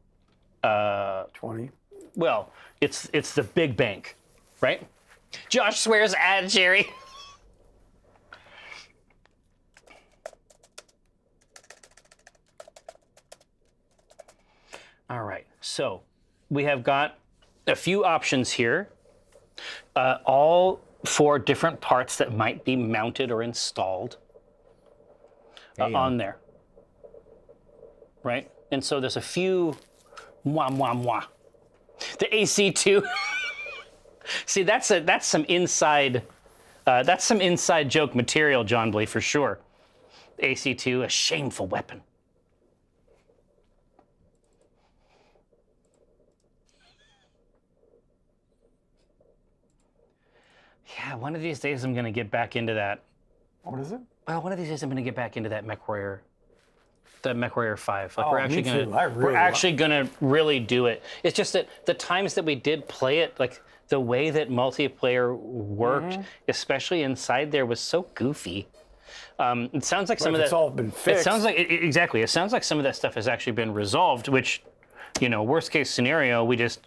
20. Well, it's the big bank, right? Josh swears at Jerry. All right, so we have got a few options here, all for different parts that might be mounted or installed on there, right? And so there's a few, the AC2. See, that's some inside joke material, John Blee, for sure. AC2, a shameful weapon. Yeah, one of these days I'm gonna get back into that. What is it? Well, one of these days I'm gonna get back into that MechWarrior, the MechWarrior 5. Like Oh, we're actually me too. gonna really do it. It's just that the times that we did play it, like the way that multiplayer worked, especially inside there, was so goofy. It sounds like some of that. It's all been fixed. It sounds like exactly. It sounds like some of that stuff has actually been resolved. Which, worst case scenario, we just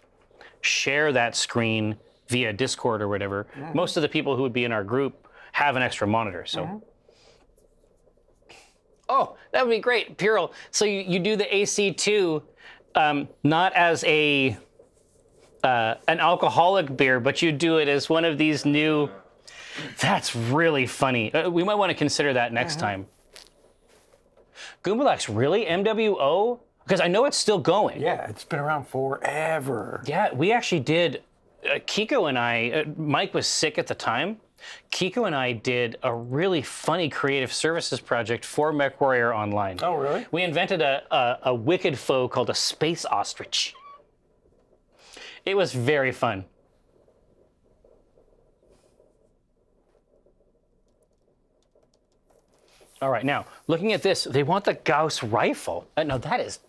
share that screen via Discord or whatever. Most of the people who would be in our group have an extra monitor, so. Oh, that would be great, Piril. So you do the AC2 not as an alcoholic beer, but you do it as one of these new. That's really funny. We might want to consider that next time. Goombalax, really? MWO? Because I know it's still going. Yeah, it's been around forever. Yeah, we actually did. Kiko and I, Mike was sick at the time. Kiko and I did a really funny creative services project for MechWarrior Online. Oh, really? We invented a wicked foe called a space ostrich. It was very fun. All right, now, looking at this, they want the Gauss rifle. No, that is...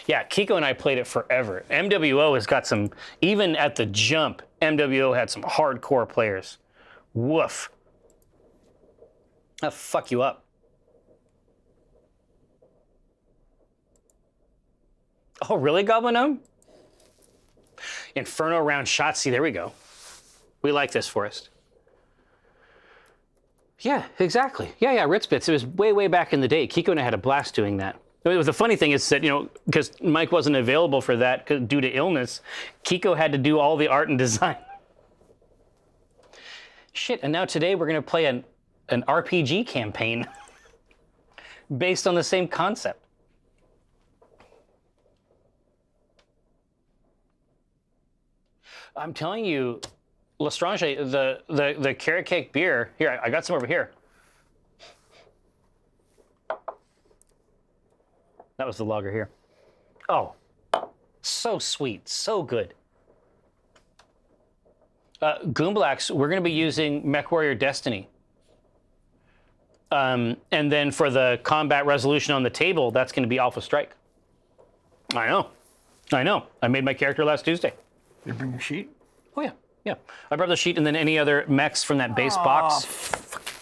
Yeah, Kiko and I played it forever. MWO has got some, even at the jump, MWO had some hardcore players. Woof. That'll fuck you up. Oh, really, Goblin Gnome? Inferno round shot. See, there we go. We like this, Forrest. Yeah, exactly. Yeah, Ritzbits. It was way back in the day. Kiko and I had a blast doing that. The funny thing is that, because Mike wasn't available for that due to illness, Kiko had to do all the art and design. Shit, and now today we're going to play an RPG campaign based on the same concept. I'm telling you, Lestrange, the carrot cake beer, here, I got some over here. That was the lager here. Oh, so sweet, so good. Goombalax, we're going to be using MechWarrior Destiny. And then for the combat resolution on the table, that's going to be Alpha Strike. I know. I made my character last Tuesday. You bring your sheet? Oh, yeah. I brought the sheet and then any other mechs from that base box.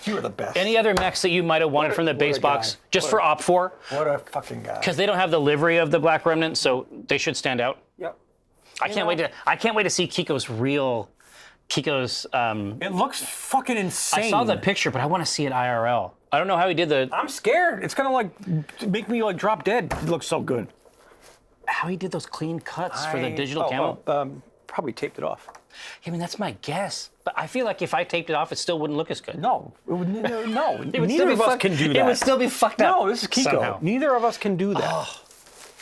You were the best. Any other mechs that you might have wanted from the base box, just for Op4. What a fucking guy. Because they don't have the livery of the Black Remnant, so they should stand out. Yep. I can't wait to see Kiko's. It looks fucking insane. I saw the picture, but I want to see it IRL. I don't know how he did the. I'm scared. It's gonna make me drop dead. It looks so good. How he did those clean cuts for the digital camo. Probably taped it off. I mean, that's my guess. But I feel like if I taped it off, it still wouldn't look as good. No, no. It would Neither still be of us can do that. It would still be fucked up. No, this is Kiko. Somehow. Neither of us can do that. Oh,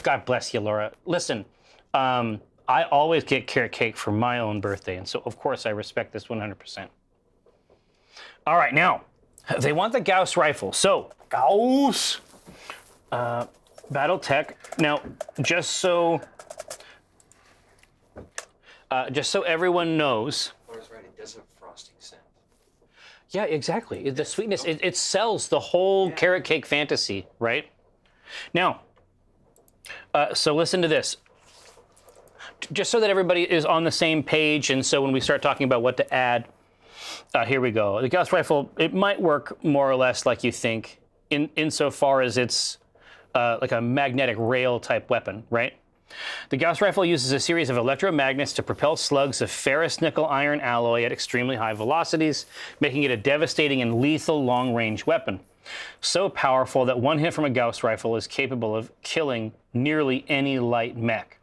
God bless you, Laura. Listen, I always get carrot cake for my own birthday, and so of course I respect this 100%. All right, now they want the Gauss rifle. So Gauss. BattleTech. Now, just so everyone knows. Laura's right. It does have frosting scent. Yeah, exactly. The sweetness, it sells the whole carrot cake fantasy, right? Now, so listen to this. Just so that everybody is on the same page, and so when we start talking about what to add, here we go. The Gauss rifle, it might work more or less like you think, insofar as it's like a magnetic rail type weapon, right? The Gauss rifle uses a series of electromagnets to propel slugs of ferrous nickel iron alloy at extremely high velocities, making it a devastating and lethal long-range weapon. So powerful that one hit from a Gauss rifle is capable of killing nearly any light mech.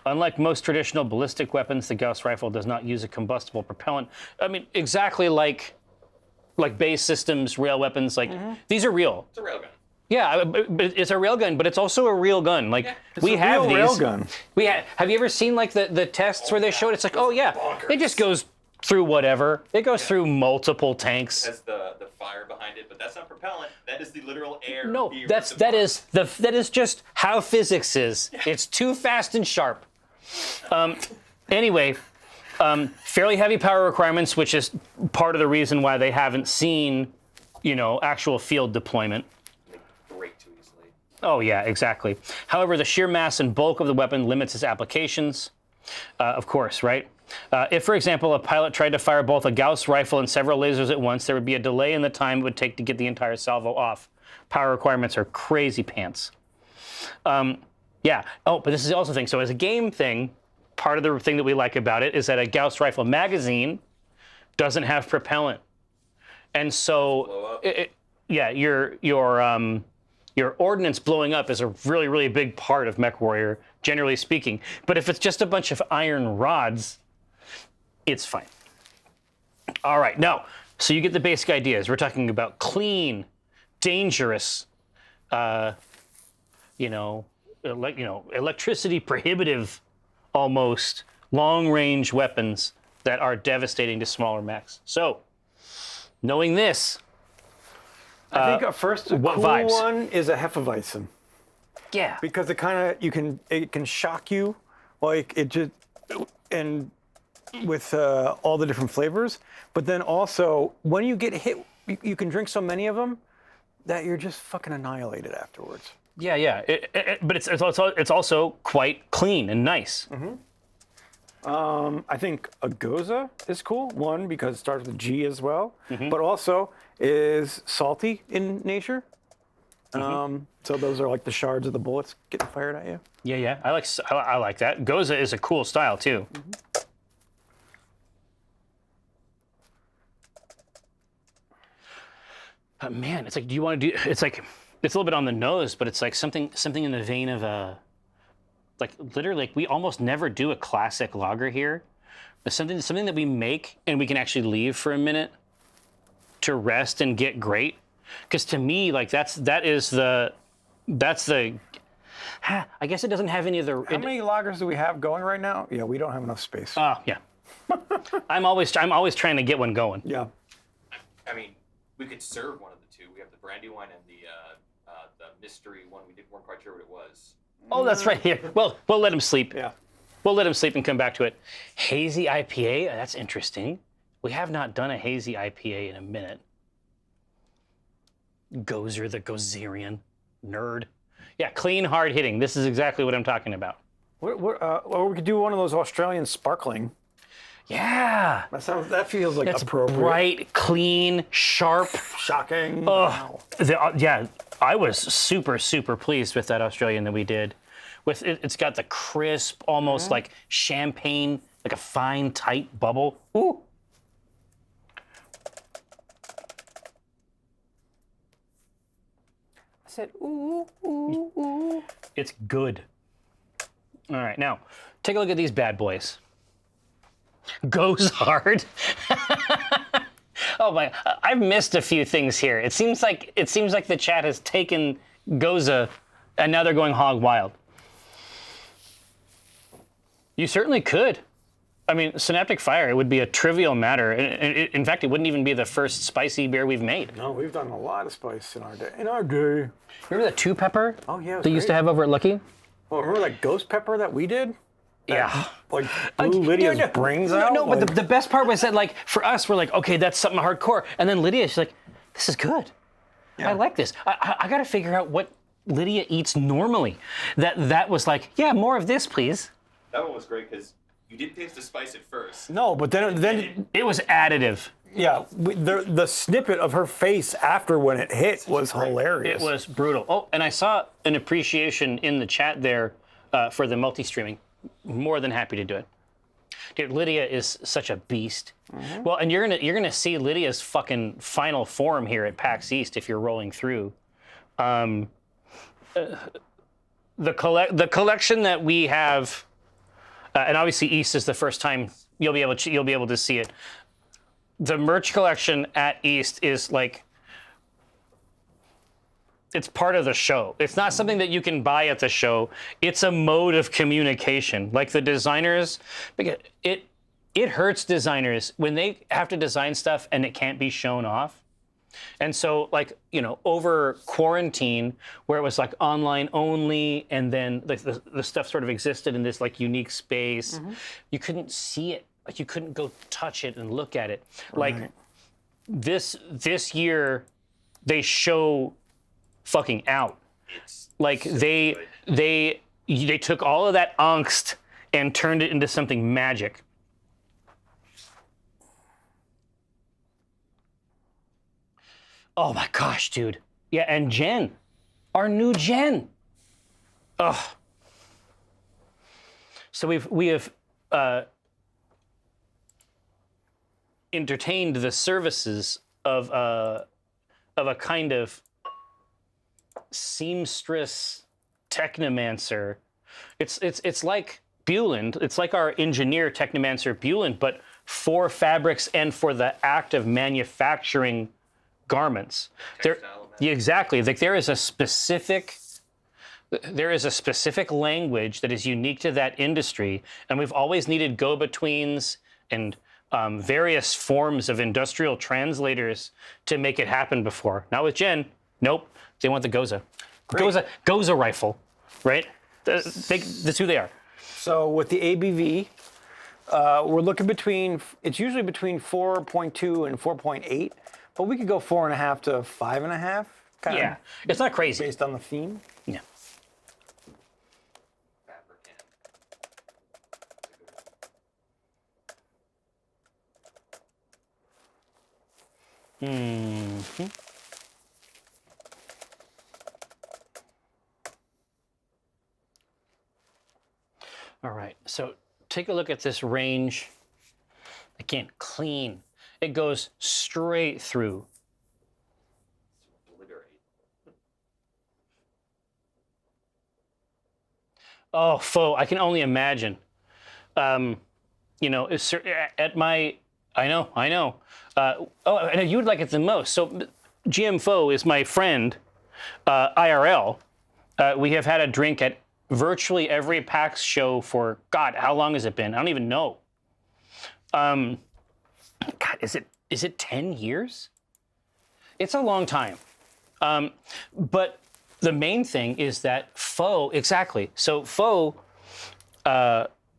Unlike most traditional ballistic weapons, the Gauss rifle does not use a combustible propellant. I mean, exactly like base systems, rail weapons, like these are real. It's a railgun. Yeah, but it's a railgun, but it's also a real gun. Like we a have real these. railgun. Have you ever seen like the tests where they showed? It's like, oh yeah, it just goes through whatever. It goes through multiple tanks. Has the fire behind it, but that's not propellant. That is the literal air. No, that is just how physics is. It's too fast and sharp. Anyway, fairly heavy power requirements, which is part of the reason why they haven't seen, actual field deployment. Break too easily. Oh yeah, exactly. However, the sheer mass and bulk of the weapon limits its applications. Of course, right? If, for example, a pilot tried to fire both a Gauss rifle and several lasers at once, there would be a delay in the time it would take to get the entire salvo off. Power requirements are crazy pants. Yeah. Oh, but this is also a thing. So as a game thing, part of the thing that we like about it is that a Gauss rifle magazine doesn't have propellant, and so your ordnance blowing up is a really, really big part of MechWarrior, generally speaking. But if it's just a bunch of iron rods, it's fine. All right, now, so you get the basic ideas. We're talking about clean, dangerous, electricity prohibitive, almost long-range weapons that are devastating to smaller mechs. So, knowing this, I think first what cool vibes? one is a Hefeweizen. yeah, Because it can shock you, like it just, and with all the different flavors. But then also, when you get hit, you can drink so many of them that you're just fucking annihilated afterwards. yeah. But it's also quite clean and nice. I think a Goza is cool. One, because it starts with G as well, but also is salty in nature. So those are like the shards of the bullets getting fired at you. Yeah. I like that. Goza is a cool style too. Man, it's like, do you want to do? It's like, it's a little bit on the nose, but it's like something in the vein of like literally, like we almost never do a classic lager here. But something that we make and we can actually leave for a minute to rest and get great. Because to me, like that's the. I guess it doesn't have any of the. How many lagers do we have going right now? Yeah, we don't have enough space. Oh yeah. I'm always trying to get one going. Yeah. I mean, we could serve one of the two. We have the brandy wine and the mystery one. Weren't quite sure what it was. Oh, that's right here. Well, we'll let him sleep. Yeah. We'll let him sleep and come back to it. Hazy IPA. That's interesting. We have not done a hazy IPA in a minute. Gozer the Gozerian nerd. Yeah, clean, hard hitting. This is exactly what I'm talking about. Or we could do one of those Australian sparkling. Yeah. That feels like That's appropriate. bright, clean, sharp. Shocking. Wow. Yeah, I was super, super pleased with that Australian that we did. With it's got the crisp, almost like champagne, like a fine, tight bubble. Ooh. I said, ooh, ooh, ooh. It's good. All right, now take a look at these bad boys. Goes hard. Oh my! I've missed a few things here. It seems like the chat has taken Goza, and now they're going hog wild. You certainly could. I mean, Synaptic Fire, it would be a trivial matter. In fact, it wouldn't even be the first spicy beer we've made. No, we've done a lot of spice in our day. Remember the 2-pepper? Oh, yeah. They used to have over at Lucky? Oh, remember that ghost pepper that we did? Yeah. Like, blew Lydia's brains out? No, but the best part was that, like, for us, we're like, okay, that's something hardcore. And then Lydia, she's like, this is good. I like this. I got to figure out what Lydia eats normally. That was like, yeah, more of this, please. That one was great because you did taste the spice at first. No, but then It was additive. yeah, the snippet of her face after when it hit was hilarious. It was brutal. Oh, and I saw an appreciation in the chat there for the multi-streaming. More than happy to do it. Dude, Lydia is such a beast. Well, and you're gonna see Lydia's fucking final form here at PAX East if you're rolling through. The collection that we have, and obviously East is the first time you'll be able to see it. The merch collection at East is like, it's part of the show. It's not something that you can buy at the show. It's a mode of communication. Like the designers, it hurts designers when they have to design stuff and it can't be shown off. And so, like, you know, over quarantine, where it was like online only, and then like the stuff sort of existed in this like unique space, you couldn't see it. Like you couldn't go touch it and look at it. Like this year, they show fucking out. Like they took all of that angst and turned it into something magic. Oh my gosh, dude. Yeah, and Jen, our new Jen. Ugh. So we have entertained the services of a kind of seamstress technomancer. It's like Buland. It's like our engineer technomancer Buland, but for fabrics and for the act of manufacturing garments. Yeah, exactly. Like there is a specific language that is unique to that industry, and we've always needed go-betweens and various forms of industrial translators to make it happen before. Not with Jen. Nope. They want the Goza. Goza rifle, right? That's who they are. So with the ABV, we're looking it's usually between 4.2 and 4.8, but we could go 4.5 to 5.5. Yeah, it's not crazy. Based on the theme. Yeah. Mm-hmm. All right, so take a look at this range. Again, clean. It goes straight through. Oh, faux, I can only imagine. You know, at my, I know. Oh, I know you would like it the most. So GM Faux is my friend, IRL. We have had a drink at virtually every PAX show for, God, how long has it been? I don't even know. God, is it 10 years? It's a long time. But the main thing is that Faux, exactly. So Faux,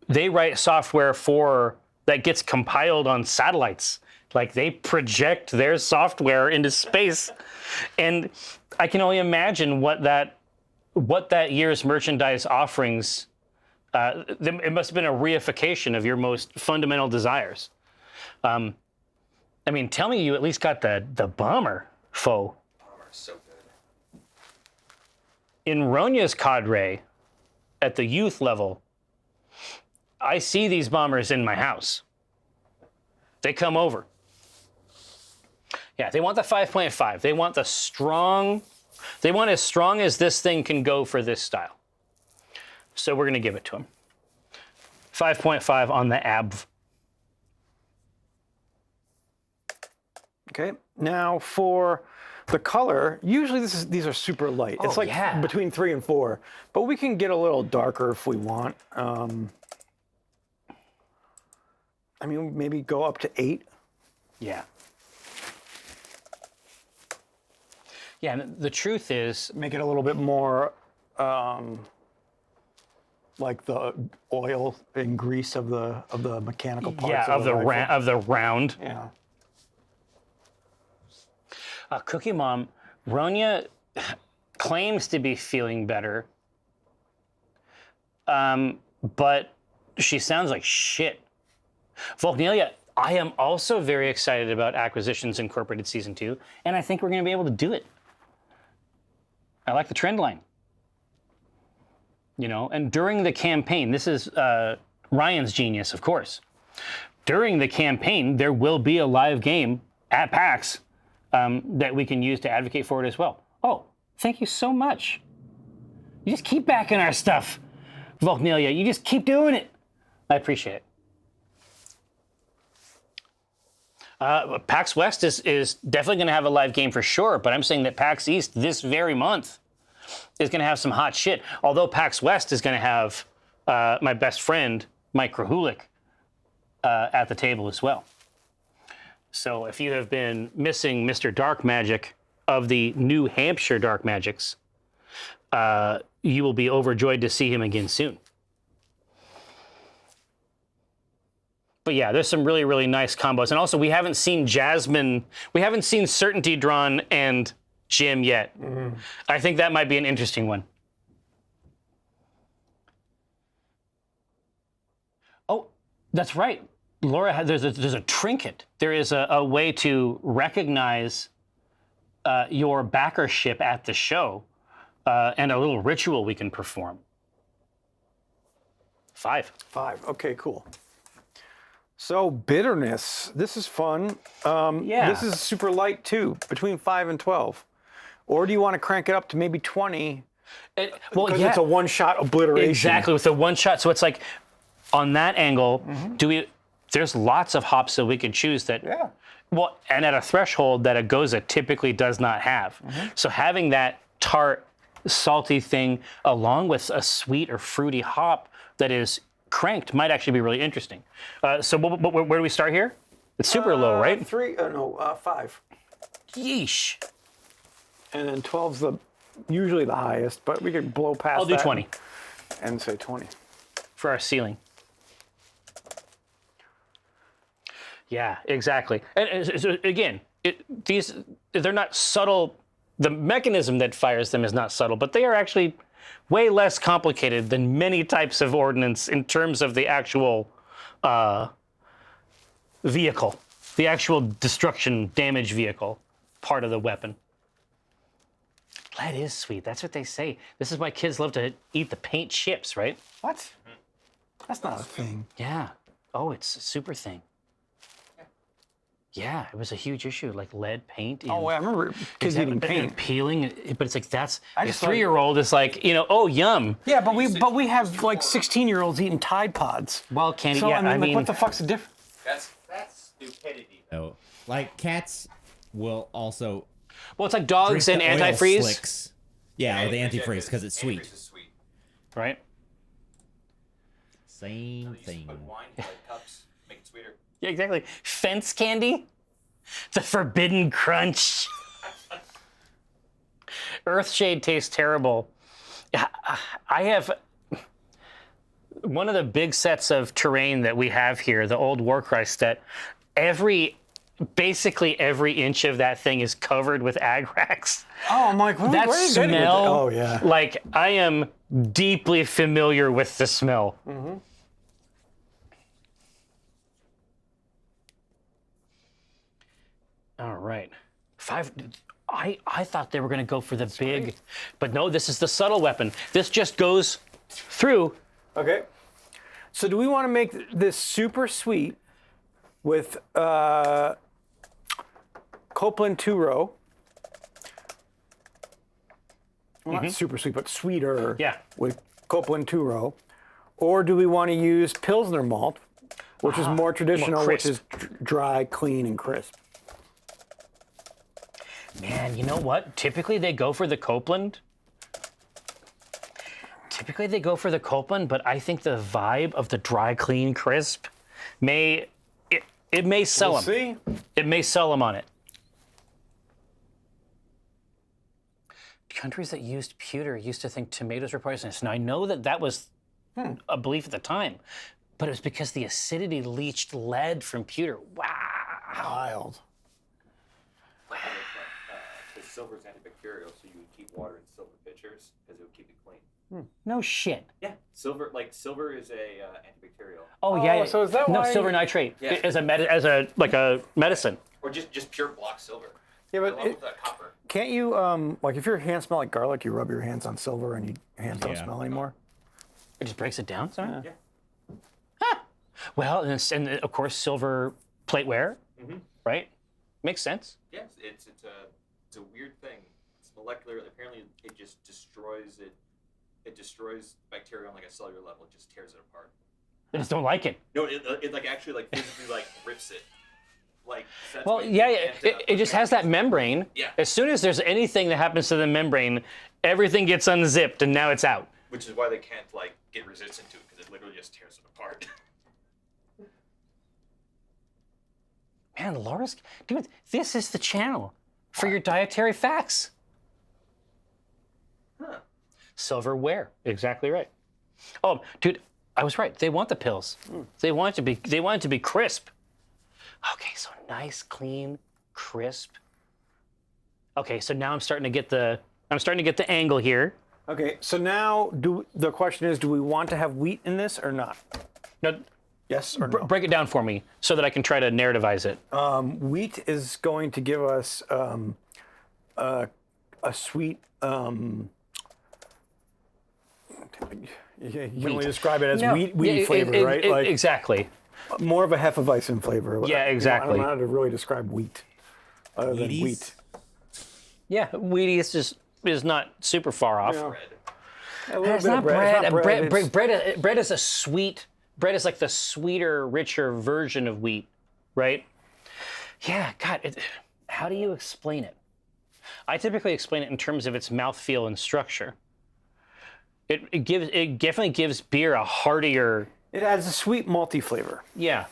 they write software that gets compiled on satellites. Like they project their software into space. And I can only imagine what that year's merchandise offerings, it must have been a reification of your most fundamental desires. I mean, tell me you at least got the bomber, Faux. Bomber's so good. In Ronya's cadre, at the youth level, I see these bombers in my house. They come over. Yeah, they want the 5.5. They want as strong as this thing can go for this style. So we're gonna give it to them. 5.5 on the ABV. Okay, now for the color, usually these are super light. It's like between 3 and 4, but we can get a little darker if we want. I mean, maybe go up to 8. Yeah. Yeah, and the truth is, Make it a little bit more like the oil and grease of the mechanical parts. yeah, of the rifle. of the round. Yeah. Cookie Mom, Ronya claims to be feeling better, but she sounds like shit. Volknelia, I am also very excited about Acquisitions Incorporated Season 2, and I think we're going to be able to do it. I like the trend line. You know, and during the campaign, this is Ryan's genius, of course. During the campaign, there will be a live game at PAX that we can use to advocate for it as well. Oh, thank you so much. You just keep backing our stuff, Volknelia. You just keep doing it. I appreciate it. PAX West is definitely going to have a live game for sure, but I'm saying that PAX East this very month is going to have some hot shit. Although PAX West is going to have my best friend, Mike Krahulik, at the table as well. So if you have been missing Mr. Dark Magic of the New Hampshire Dark Magics, you will be overjoyed to see him again soon. But yeah, there's some really, really nice combos. And also, we haven't seen Jasmine, we haven't seen Certainty Drawn and Jim yet. I think that might be an interesting one. Oh, that's right. Laura, there's a trinket. There is a way to recognize your backership at the show and a little ritual we can perform. 5. 5. Okay, cool. So bitterness. This is fun. Yeah. This is super light too, between 5 and 12. Or do you want to crank it up to maybe 20? Well, Because yeah, it's a one-shot obliteration. exactly with the one shot. So it's like on that angle, there's lots of hops that we could choose that. Yeah. Well, and at a threshold that a Goza typically does not have. So having that tart, salty thing along with a sweet or fruity hop that is cranked might actually be really interesting. So where do we start here? It's super low, right? 5. Yeesh. And then 12's usually the highest, but we could blow past I'll do that 20 and say 20. for our ceiling. Yeah, exactly. And so again, they're not subtle. The mechanism that fires them is not subtle, but they are actually way less complicated than many types of ordnance in terms of the actual vehicle, the actual destruction damage vehicle part of the weapon. Lead is sweet. That's what they say. This is why kids love to eat the paint chips, right? What? That's not a thing. Yeah. Oh, it's a super thing. Yeah, it was a huge issue, like lead paint. Oh, I remember kids eating paint. Peeling, but it's like that's a just thought- 3-year-old is like, oh, yum. Yeah, but we have like 16-year-olds eating Tide Pods. Wild candy. So Yeah, I mean, what the fuck's the difference? That's stupidity. So, like cats will also well, it's like drink dogs the and oil antifreeze, slicks. Yeah, or the antifreeze because it's sweet. Antifreeze is sweet. right? Same You just thing. put wine in like cups, make it sweeter. Yeah, exactly. Fence candy, the forbidden crunch. Earthshade tastes terrible. I have one of the big sets of terrain that we have here, the old Warcry set. Basically every inch of that thing is covered with agrax. Oh, I'm like, what, That where are you getting with smell, it? Oh, yeah. like I am deeply familiar with the smell. All right. 5. I thought they were going to go for the big, but no, this is the subtle weapon. This just goes through. Okay. So do we want to make this super sweet with Copeland 2-row? Well, not super sweet, but sweeter. Yeah. With Copeland 2-row. Or do we want to use Pilsner malt, which is more traditional, which is dry, clean, and crisp? Man, you know what? Typically they go for the Copeland. But I think the vibe of the dry, clean, crisp may It may sell We'll them. see. It may sell them on it. Countries that used pewter used to think tomatoes were poisonous. Now, I know that that was a belief at the time, but it was because the acidity leached lead from pewter. Wow. Wild. Because silver is antibacterial, so you would keep water in silver pitchers because it would keep it clean. No shit. Yeah, silver is a antibacterial. Oh, yeah. Oh, so is that no why- silver nitrate Yeah. as a medicine? Or just pure block silver. Yeah, but Along with copper. can't you, like, if your hands smell like garlic, you rub your hands on silver and your hands don't Yeah. smell anymore? It just breaks it down. Sorry. Yeah. Well, and of course, silver plateware, right? Makes sense. Yes, it's a weird thing. It's molecular. Apparently, it just destroys it. It destroys bacteria on like a cellular level. It just tears it apart. I just don't like it. No, it like actually like physically like rips it. Like. That's Well, why yeah, you yeah, can't, it just has that membrane. Yeah. As soon as there's anything that happens to the membrane, everything gets unzipped and now it's out. Which is why they can't like get resistant to it because it literally just tears it apart. Man, Laura's, dude, this is the channel for your dietary facts. Silverware, exactly right. Oh, dude, I was right. They want the pills. They want it to be crisp. Okay, so nice, clean, crisp. Okay, so now I'm starting to get the angle here. Okay, so now the question is, do we want to have wheat in this or not? Now, Yes or no? break it down for me so that I can try to narrativize it. Wheat is going to give us a sweet. You can only describe it as wheat flavor, right? Like exactly. more of a Hefeweizen flavor. Yeah, exactly. I don't know how to really describe wheat other than Wheaties? wheat. Yeah, wheaty is not super far off. Yeah. A little It's bit not of bread. bread. It's not bread. It's- Bread is a sweet. Bread is like the sweeter, richer version of wheat, right? Yeah, God, how do you explain it? I typically explain it in terms of its mouthfeel and structure. It definitely gives beer a heartier. It adds a sweet malty flavor Yeah.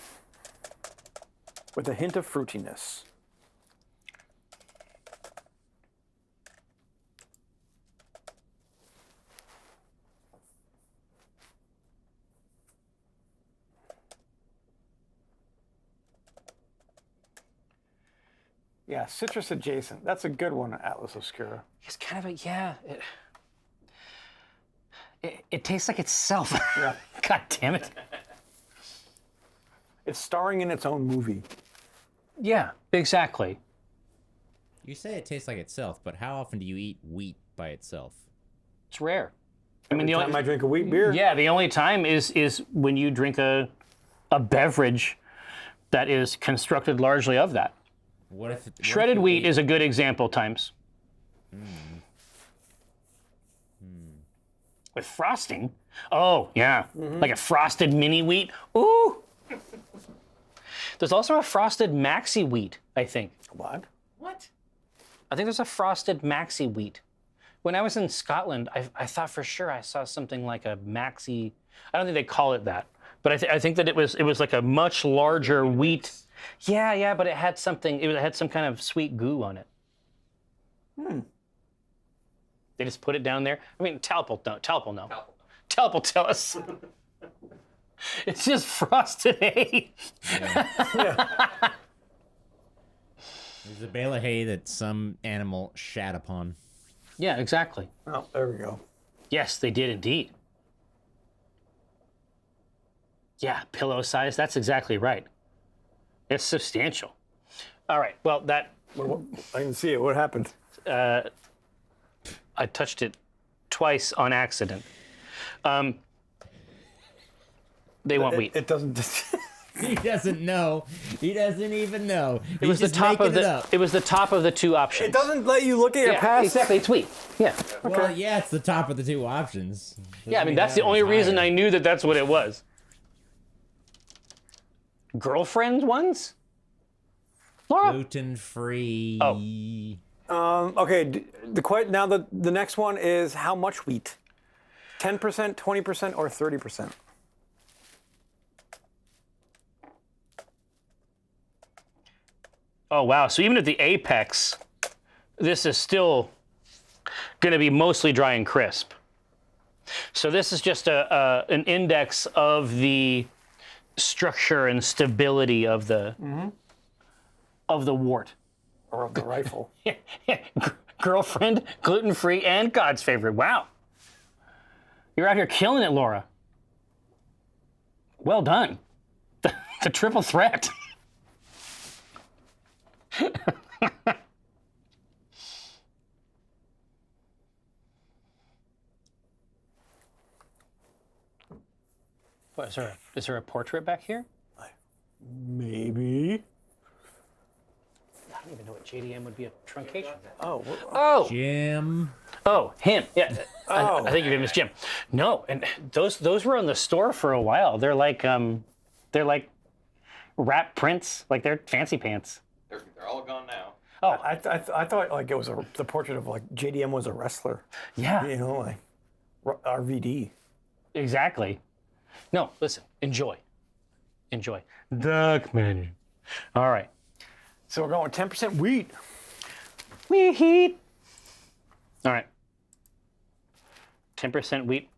with a hint of fruitiness. Yeah, citrus adjacent. That's a good one, Atlas Obscura. It's kind of a yeah. It tastes like itself. Yeah. God damn it. It's starring in its own movie. Yeah, exactly. You say it tastes like itself, but how often do you eat wheat by itself? It's rare. I mean, Every the time only I drink a wheat beer. yeah, the only time is when you drink a beverage that is constructed largely of that. What if Shredded wheat is a good example times. With frosting. Oh, yeah. Like a frosted mini wheat. Ooh. There's also a frosted maxi wheat, I think. What? What? I think there's a frosted maxi wheat. When I was in Scotland, I thought for sure I saw something like a maxi. I don't think they call it that, but I think that it was like a much larger wheat. Yeah, but it had something. It had some kind of sweet goo on it. They just put it down there. I mean, Talp will know. Talp will tell us. It's just frosted hay. There's a bale of hay that some animal shat upon. Yeah, exactly. Oh, there we go. Yes, they did indeed. Yeah, pillow size. That's exactly right. It's substantial. All right. Well, that I can see it. What happened? I touched it twice on accident. They want wheat. It doesn't. He doesn't know. He doesn't even know. It was the top of the. It was the top of the two options. It doesn't let you look at your Yeah, past. exactly. It's wheat. Yeah. Well, yeah, it's the top of the two options. Yeah. I mean, that's the only reason I knew that that's what it was. Girlfriend ones. Laura. Gluten-free. Oh. Okay. Now the next one is how much wheat? 10%, 20%, or 30%? Oh, wow. So even at the apex, this is still going to be mostly dry and crisp. So this is just an index of the structure and stability of the wort. Or of the rifle. Girlfriend, gluten-free, and God's favorite. Wow. You're out here killing it, Laura. Well done. The triple threat. What, is there a portrait back here? Maybe. I don't even know what JDM would be a truncation. Oh. Oh, Jim. oh, him. Yeah. Oh. I think your name is Jim. No, and those were in the store for a while. They're like wrap prints, like they're fancy pants. They're all gone now. Oh, I thought like it was the portrait of like JDM was a wrestler. yeah, You know, like RVD. exactly. No, listen, enjoy. Duck menu. All right. So we're going 10% wheat. Wheat. All right. 10% wheat.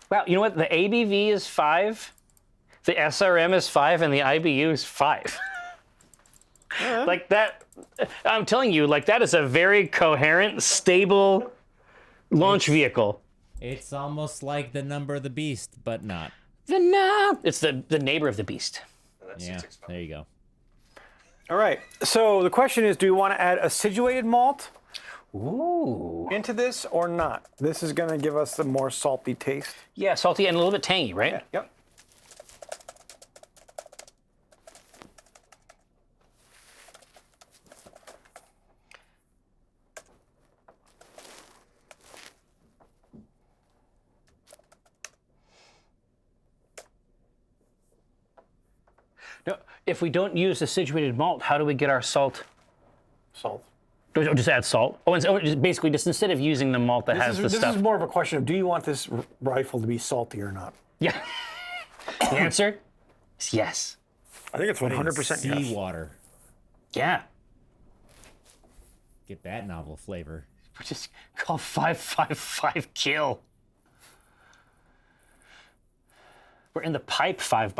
Wow, you know what? The ABV is 5, the SRM is 5, and the IBU is 5. Like that, I'm telling you, like that is a very coherent, stable launch vehicle. It's almost like the number of the beast, but not. It's the neighbor of the beast. That's Yeah, 665. there you go. All right. So the question is, do you want to add acidulated malt Ooh. into this or not? This is going to give us the more salty taste. Yeah, salty and a little bit tangy, right? Yep. No, if we don't use acidulated malt, how do we get our salt? Salt. Or just add salt? Oh, and so just basically, just instead of using the malt that has the This stuff. is more of a question of, do you want this rifle to be salty or not? Yeah. The answer is yes. I think it's 100% yes. Seawater. Yeah. Get that novel flavor. We're just call 555 kill. We're in the pipe 5x5.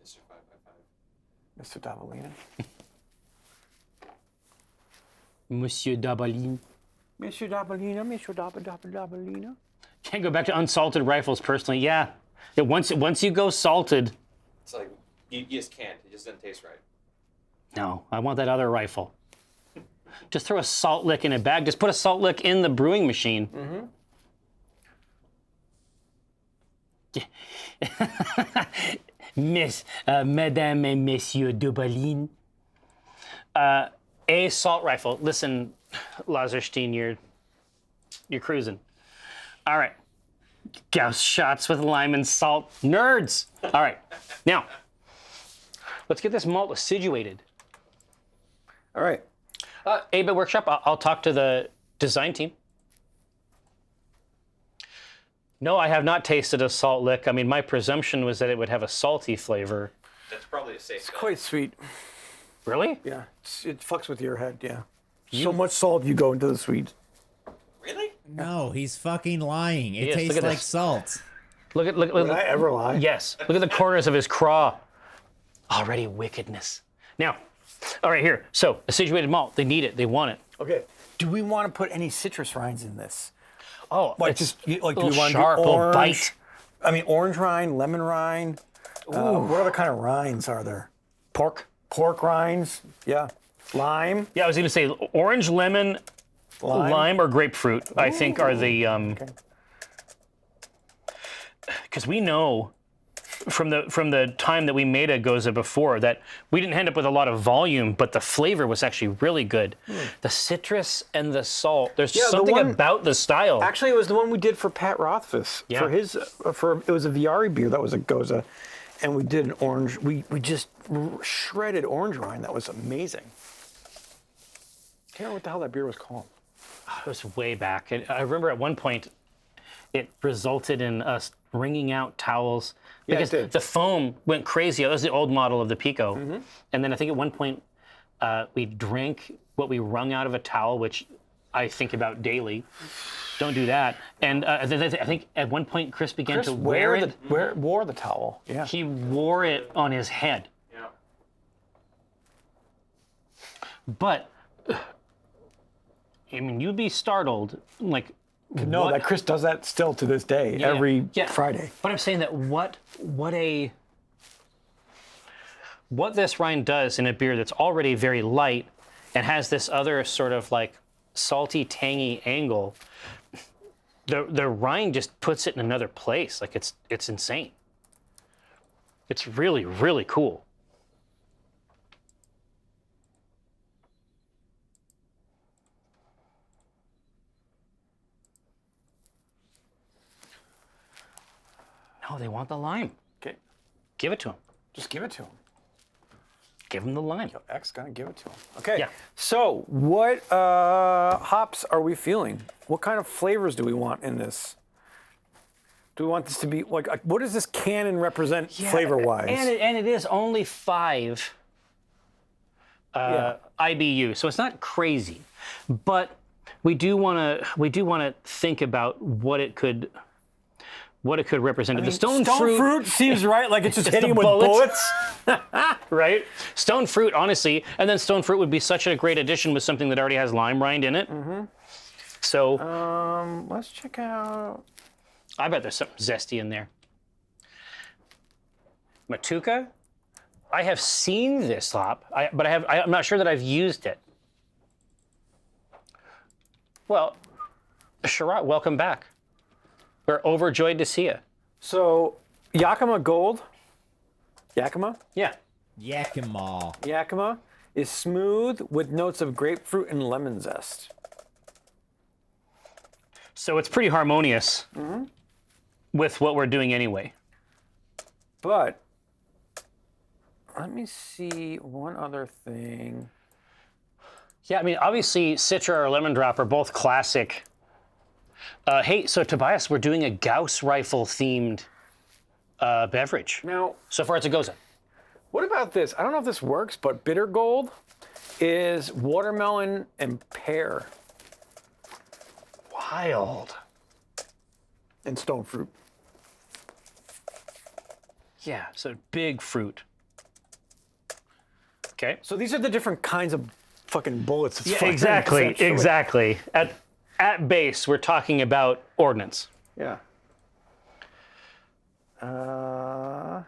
Mr. 5x5. Mr. Davalina. Monsieur Dabalin. Mr. Dabalina, Mr. Dabalina. Can't go back to unsalted rifles personally. Yeah. Once you go salted, It's like, you just can't. It just doesn't taste right. no, I want that other rifle. Just throw a salt lick in a bag. Just put a salt lick in the brewing machine. Madame et Monsieur Dubalin. A salt rifle. Listen, Lazarstein, you're cruising. All right. Gauss shots with lime and salt. Nerds. All right. Now, let's get this malt acidulated. All right. A-Bit Workshop, I'll talk to the design team. No, I have not tasted a salt lick. I mean, my presumption was that it would have a salty flavor. That's probably a safe It's bet. quite sweet. Really? Yeah. It fucks with your head, yeah. So much salt you go into the sweet. Really? No, he's fucking lying. It is. tastes Look at like this. salt. Look. Would I ever lie? Yes. Look at the corners of his craw. Already wickedness. Now, all right, here. So, acidulated malt. They need it. They want it. Okay. Do we want to put any citrus rinds in this? Oh, Like it's just like a do we little want sharp, to a do little orange? bite. I mean, orange rind, lemon rind. What other kind of rinds are there? Pork. Pork rinds. Yeah. Lime. Yeah, I was going to say orange, lemon, lime or grapefruit, I think are the because we know from the time that we made a Goza before that we didn't end up with a lot of volume, but the flavor was actually really good. The citrus and the salt. There's Yeah, the something one- about the style. Actually, it was the one we did for Pat Rothfuss. Yeah. For his, it was a Viari beer that was a Goza, and we did an orange. We just shredded orange rind. That was amazing. Can't remember what the hell that beer was called. It was way back. And I remember at one point it resulted in us wringing out towels Yeah, because it did. the foam went crazy. That was the old model of the Pico. And then I think at one point we drank what we wrung out of a towel, which I think about daily. Don't do that. And I think at one point Chris began to wear it. Wore the towel. Yeah. He wore it on his head. Yeah. But I mean, you'd be startled, like. No, what- that Chris does that still to this day, Yeah, every yeah. Friday. But I'm saying that what this rind does in a beer that's already very light and has this other sort of like salty, tangy angle, the rind just puts it in another place. Like it's insane. It's really, really cool. No, they want the lime. Okay, Give it to them. just give it to him. Give them the lime. X gonna give it to him. Okay. Yeah. So what hops are we feeling? What kind of flavors do we want in this? Do we want this to be like? What does this cannon represent flavor-wise? And it is only 5 Yeah. IBU, so it's not crazy, but we do want to think about what it could represent. The stone fruit, seems right, like it's just It's hitting the him with bullets. right? Stone fruit, honestly, and then stone fruit would be such a great addition with something that already has lime rind in it. So Let's check out. I bet there's something zesty in there. Matuka, I have seen this hop, but I'm not sure that I've used it. Well, Sharat, welcome back. We're overjoyed to see you. So Yakima Gold. Yakima. Yeah. Yakima. Is smooth with notes of grapefruit and lemon zest. So it's pretty harmonious with what we're doing anyway. But let me see one other thing. Yeah, I mean, obviously, Citra or Lemon Drop are both classic. Hey, so Tobias, we're doing a Gauss rifle themed beverage. Now, So far, it's a Goza. what about this? I don't know if this works, but bitter gold is watermelon and pear Wild. and stone fruit. Yeah, so big fruit. Okay. So these are the different kinds of fucking bullets. It's firing, Exactly, essentially. exactly. At base, we're talking about ordnance. Yeah. Let's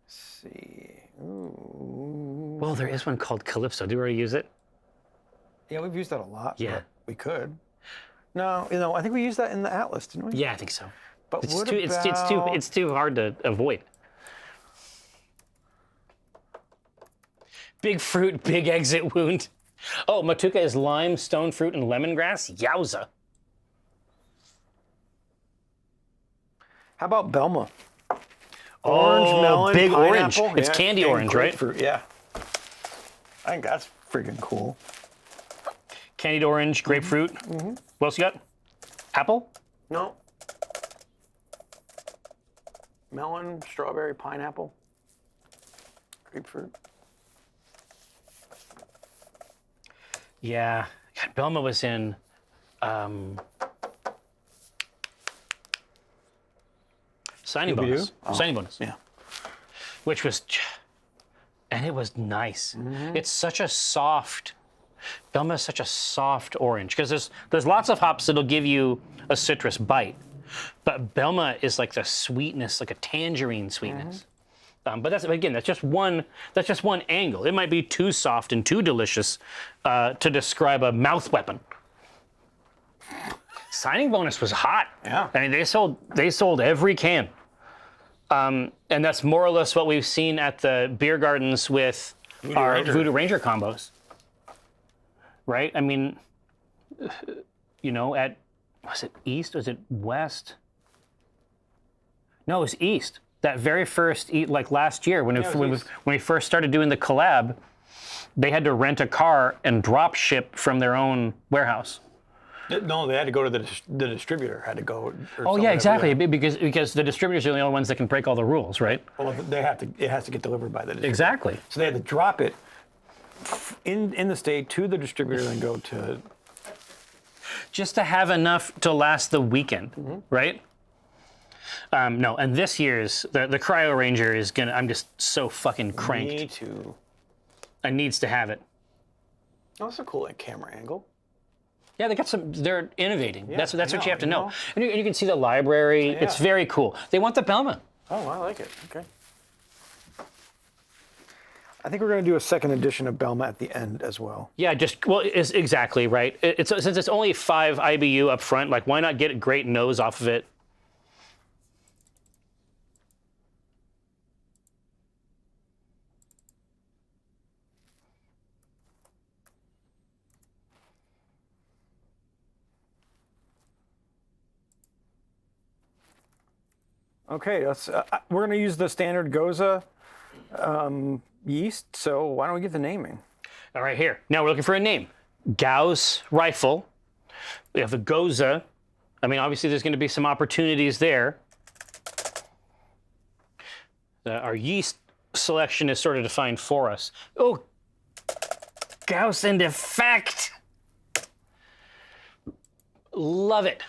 see. Ooh. Well, there is one called Calypso. Do we already use it? Yeah, we've used that a lot. Yeah. But we could. No, I think we used that in the Atlas, didn't we? Yeah, I think so. But It's what too, about... it's too hard to avoid. Big fruit, big exit wound. Oh, Matuka is lime, stone fruit, and lemongrass. Yowza. How about Belma? Orange, melon, big orange. pineapple. It's candy and orange, right? grapefruit, yeah. I think that's freaking cool. Candied orange, grapefruit. What else you got? Apple? No. Melon, strawberry, pineapple, grapefruit. Yeah. God, Belma was in signing Scooby-Doo? bonus. Oh. Signing bonus. Yeah. Which was, and it was nice. It's such a soft, Belma is such a soft orange because there's lots of hops that'll give you a citrus bite, but Belma is like the sweetness, like a tangerine sweetness. But that's just one angle. It might be too soft and too delicious to describe a mouth weapon. Signing bonus was hot. Yeah. I mean, they sold every can. And that's more or less what we've seen at the beer gardens with our Ranger. Voodoo Ranger combos. Right? I mean, at, was it East? Was it West? No, it was East. That very first, like last year, when we first started doing the collab, they had to rent a car and drop ship from their own warehouse. No, they had to go to the distributor. Had to go. Or Oh yeah, exactly. Yeah. Because the distributors are the only ones that can break all the rules, right? Well, they have to. It has to get delivered by the distributor. Exactly. So they had to drop it in the state to the distributor and go to. Just to have enough to last the weekend, right? No, and this year's the Cryo Ranger is gonna. I'm just so fucking cranked. Me too. I needs to have it. Oh, that's a cool camera angle. Yeah, they got some. They're innovating. Yeah, That's what you have to I know. know. And you can see the library. Yeah. It's very cool. They want the Belma. Oh, I like it. Okay. I think we're going to do a second edition of Belma at the end as well. Yeah, it's exactly right. It's since it's only 5 IBU up front. Like, why not get a great nose off of it? Okay, we're going to use the standard Goza yeast, so why don't we get the naming? All right, here. Now we're looking for a name. Gauss rifle. We have the Goza. I mean, obviously there's going to be some opportunities there. Our yeast selection is sort of defined for us. Oh, Gauss and effect. Love it.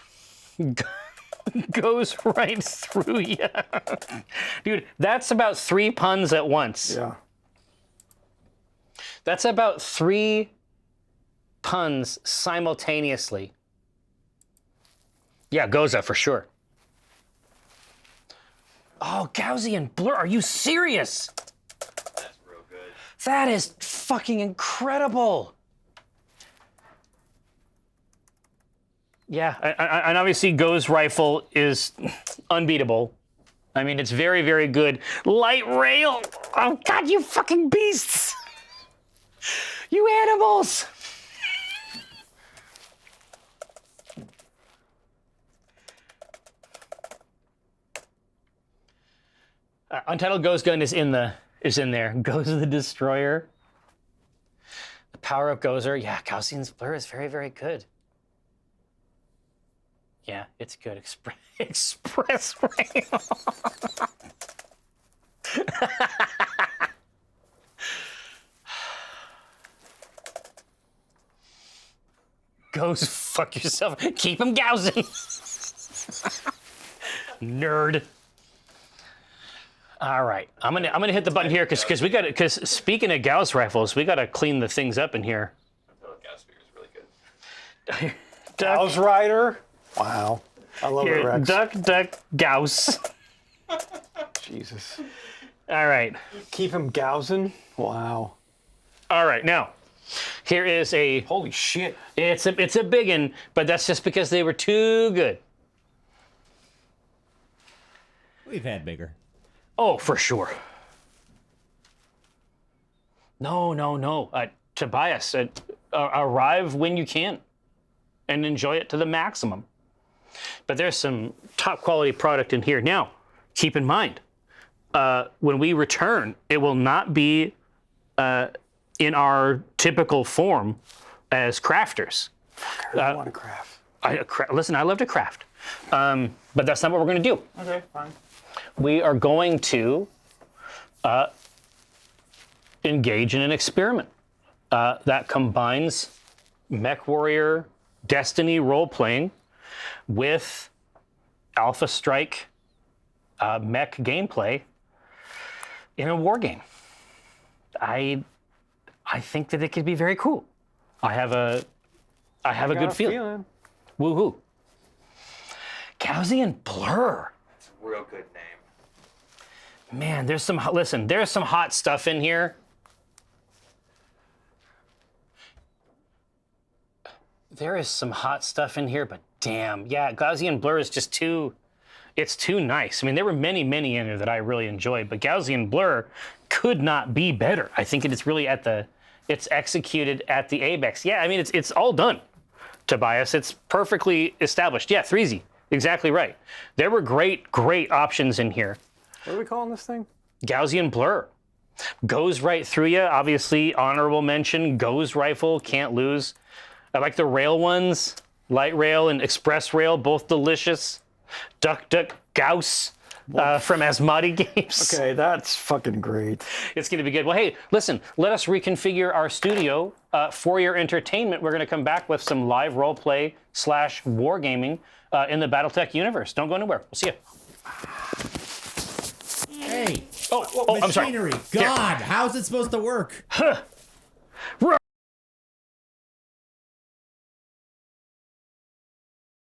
Goes right through you. Dude, that's about 3 puns at once. Yeah. That's about 3 puns simultaneously. Yeah, Goza for sure. Oh, Gaussian blur. Are you serious? That's real good. That is fucking incredible. Yeah, and obviously Go's rifle is unbeatable. I mean, it's very, very good. Light rail. Oh, God, you fucking beasts. You animals. Untitled Go's gun is in there. Goes the Destroyer. The power of Gozer. Yeah, Gaussian's blur is very, very good. Yeah, it's good. Express rail. Goes fuck yourself. Keep him gouging. Nerd. All right, I'm gonna hit the button here because speaking of Gauss rifles, we gotta clean the things up in here. I feel like Gauss beer is really good. Gauss Rider. Wow. I love it, Rex. Duck, Gauss. Jesus. All right. Keep him gouging. Wow. All right, now, here is a, Holy shit. it's a biggin, but that's just because they were too good. We've had bigger. Oh, for sure. No. Tobias, arrive when you can and enjoy it to the maximum. But there's some top quality product in here. Now, keep in mind, when we return, it will not be in our typical form as crafters. I want to craft. Listen, I love to craft, but that's not what we're going to do. Okay, fine. We are going to engage in an experiment that combines MechWarrior Destiny role-playing with Alpha Strike mech gameplay in a war game. I think that it could be very cool. I have a good feeling. Woohoo! Gaussian blur. It's a real good name. Man, there's some hot stuff in here. There is some hot stuff in here, but damn, yeah, Gaussian blur is just it's too nice. I mean, there were many in there that I really enjoyed, but Gaussian blur could not be better. I think it's really it's executed at the apex. Yeah, I mean, it's all done, Tobias. It's perfectly established. Yeah, 3Z, exactly right. There were great options in here. What are we calling this thing? Gaussian blur. Goes right through you. Obviously, honorable mention, Goes rifle, can't lose. I like the rail ones. Light Rail and Express Rail, both delicious. Duck Duck Gauss from Asmati Games. Okay, that's fucking great. It's going to be good. Well, hey, listen, let us reconfigure our studio for your entertainment. We're going to come back with some live roleplay / wargaming in the Battletech universe. Don't go anywhere. We'll see you. Hey, Oh, I'm sorry. machinery. God, how's it supposed to work?